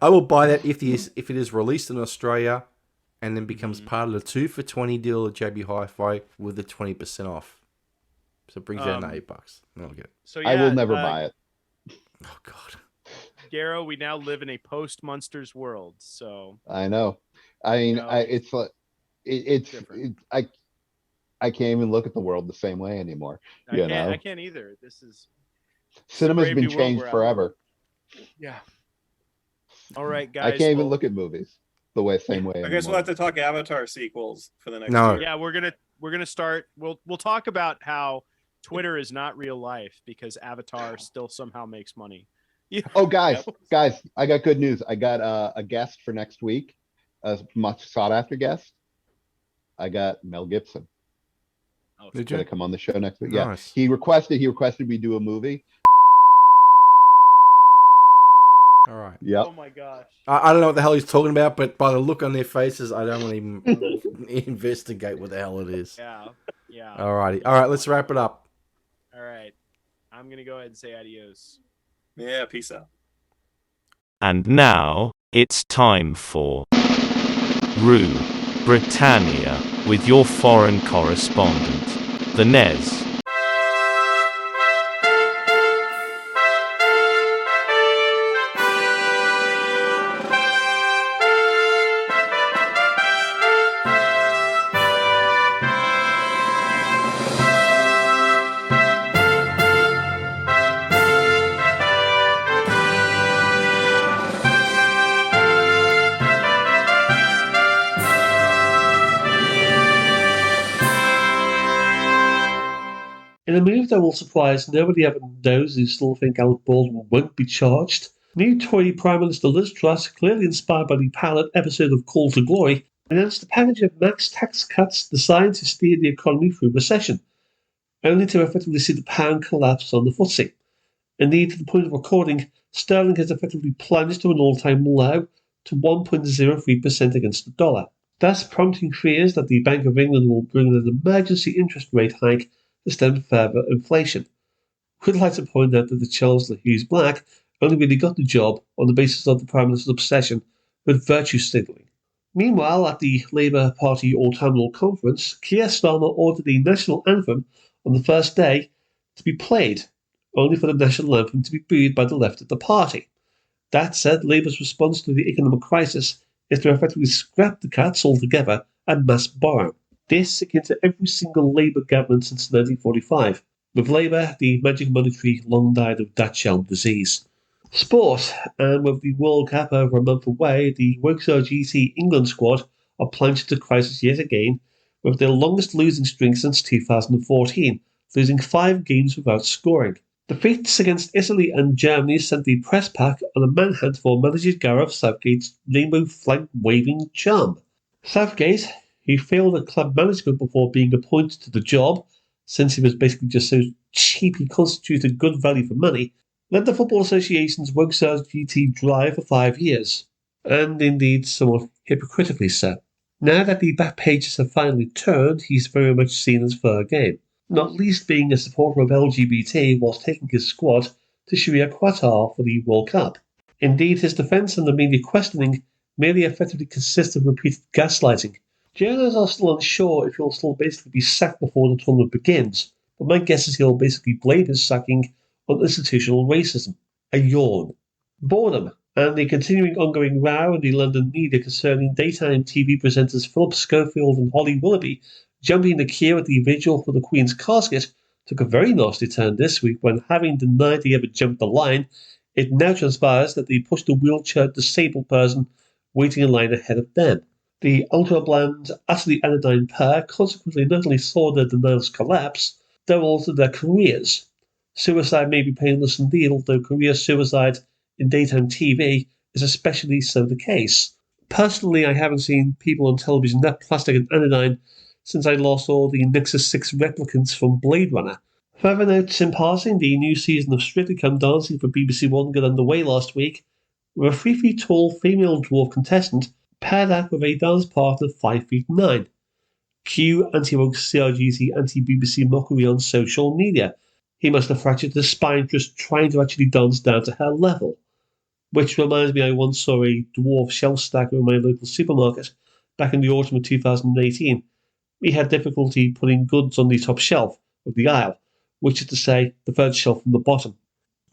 I will buy that if it is released in Australia, and then becomes part of the 2 for $20 deal at JB Hi-Fi with the 20% off. So it brings down to $8. Then I'll get it. so yeah, I will never buy it. Oh God. Garo, we now live in a post-Munsters world. So I know. I mean, No. it's like it's Different. I can't even look at the world the same way anymore. You know, I can't either. This is cinema's brave been new world changed we're at. forever. yeah. All right, guys. I can't even well, look at movies the same way. I guess we'll anymore. have to talk Avatar sequels for the next No. year. Yeah, we're gonna start. We'll talk about how Twitter is not real life because Avatar still somehow makes money. Yeah. Oh, guys, I got good news. I got a guest for next week, a much sought after guest. I got Mel Gibson. Oh, Did Gonna you? come on the show next week. Nice. Yeah, he requested we do a movie. All right. Yep. Oh my gosh. I don't know what the hell he's talking about, but by the look on their faces, I don't want to even investigate what the hell it is. Yeah. Yeah. All righty. All right, let's wrap it up. All right. I'm gonna go ahead and say adios. Yeah, peace out. And now, it's time for Rue Britannia with your foreign correspondent, the Nez. a move that will surprise nobody ever knows who still think Alec Baldwin won't be charged, new Tory Prime Minister Liz Truss, clearly inspired by the pilot episode of Call to Glory, announced a package of max tax cuts designed to steer the economy through recession, only to effectively see the pound collapse on the FTSE. Indeed, to the point of recording, sterling has effectively plunged to an all-time low to 1.03% against the dollar, thus prompting fears that the Bank of England will bring an emergency interest rate hike to stem further inflation. We'd like to point out that the Chancellor Hughes Black only really got the job on the basis of the Prime Minister's obsession with virtue signalling. Meanwhile, at the Labour Party autumnal conference, Keir Starmer ordered the national anthem on the first day to be played, only for the national anthem to be booed by the left of the party. That said, Labour's response to the economic crisis is to effectively scrap the cuts altogether and mass borrow. This akin to every single Labour government since 1945. With Labour, the magic monetary long died of Dutch elm disease. Sport, and with the World Cup over a month away, the Workstar GT England squad are plunged into crisis yet again, with their longest losing streak since 2014, losing 5 games without scoring. Defeats against Italy and Germany sent the press pack on a manhunt for manager Garo Southgate's rainbow flag-waving charm. Southgate, who failed at club management before being appointed to the job, since he was basically just so cheap he constituted good value for money, led the Football Association's Workstar GT drive for 5 years, and indeed somewhat hypocritically so. Now that the back pages have finally turned, he's very much seen as fair game, not least being a supporter of LGBT whilst taking his squad to Sharia Qatar for the World Cup. Indeed, his defence and the media questioning merely effectively consist of repeated gaslighting. Journalists are still unsure if he'll still basically be sacked before the tournament begins, but my guess is he'll basically blame his sacking on institutional racism. A yawn. Boredom, and the continuing ongoing row in the London media concerning daytime TV presenters Philip Schofield and Holly Willoughby jumping the queue at the vigil for the Queen's casket took a very nasty turn this week when, having denied they ever jumped the line, it now transpires that they pushed a wheelchair disabled person waiting in line ahead of them. The ultra-bland, utterly anodyne pair consequently not only saw their denials collapse, they altered their careers. Suicide may be painless indeed, although career suicide in daytime TV is especially so the case. Personally, I haven't seen people on television that plastic and anodyne since I last saw the Nexus 6 replicants from Blade Runner. Further notes in passing, the new season of Strictly Come Dancing for BBC One got underway last week, with a 3 feet tall female dwarf contestant paired up with a dance partner 5 feet 9. Cue anti-woke CRGC anti-BBC mockery on social media. He must have fractured his spine just trying to actually dance down to her level. Which reminds me, I once saw a dwarf shelf stacker in my local supermarket back in the autumn of 2018. He had difficulty putting goods on the top shelf of the aisle, which is to say, the third shelf from the bottom.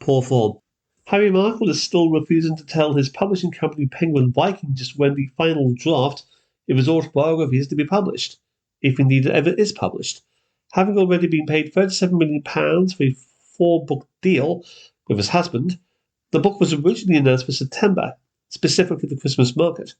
Poor form. Harry Markle is still refusing to tell his publishing company Penguin Viking just when the final draft of his autobiography is to be published, if indeed it ever is published. Having already been paid £37 million for a 4-book deal with his husband, the book was originally announced for September, specifically the Christmas market.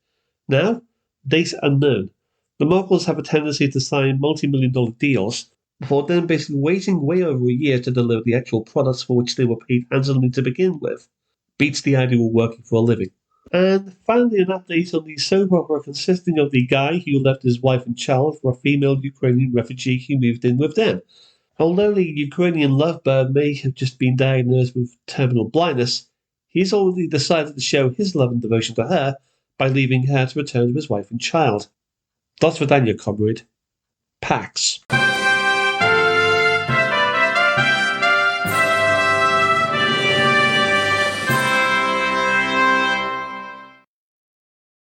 Now, date unknown. The Markles have a tendency to sign multi-million-dollar deals before then basically waiting way over a year to deliver the actual products for which they were paid handsomely to begin with. Beats the idea of working for a living. And finally, an update on the soap opera consisting of the guy who left his wife and child for a female Ukrainian refugee who moved in with them. Although the Ukrainian lovebird may have just been diagnosed with terminal blindness, he's already decided to show his love and devotion to her by leaving her to return to his wife and child. That's for Daniel, comrade. Pax.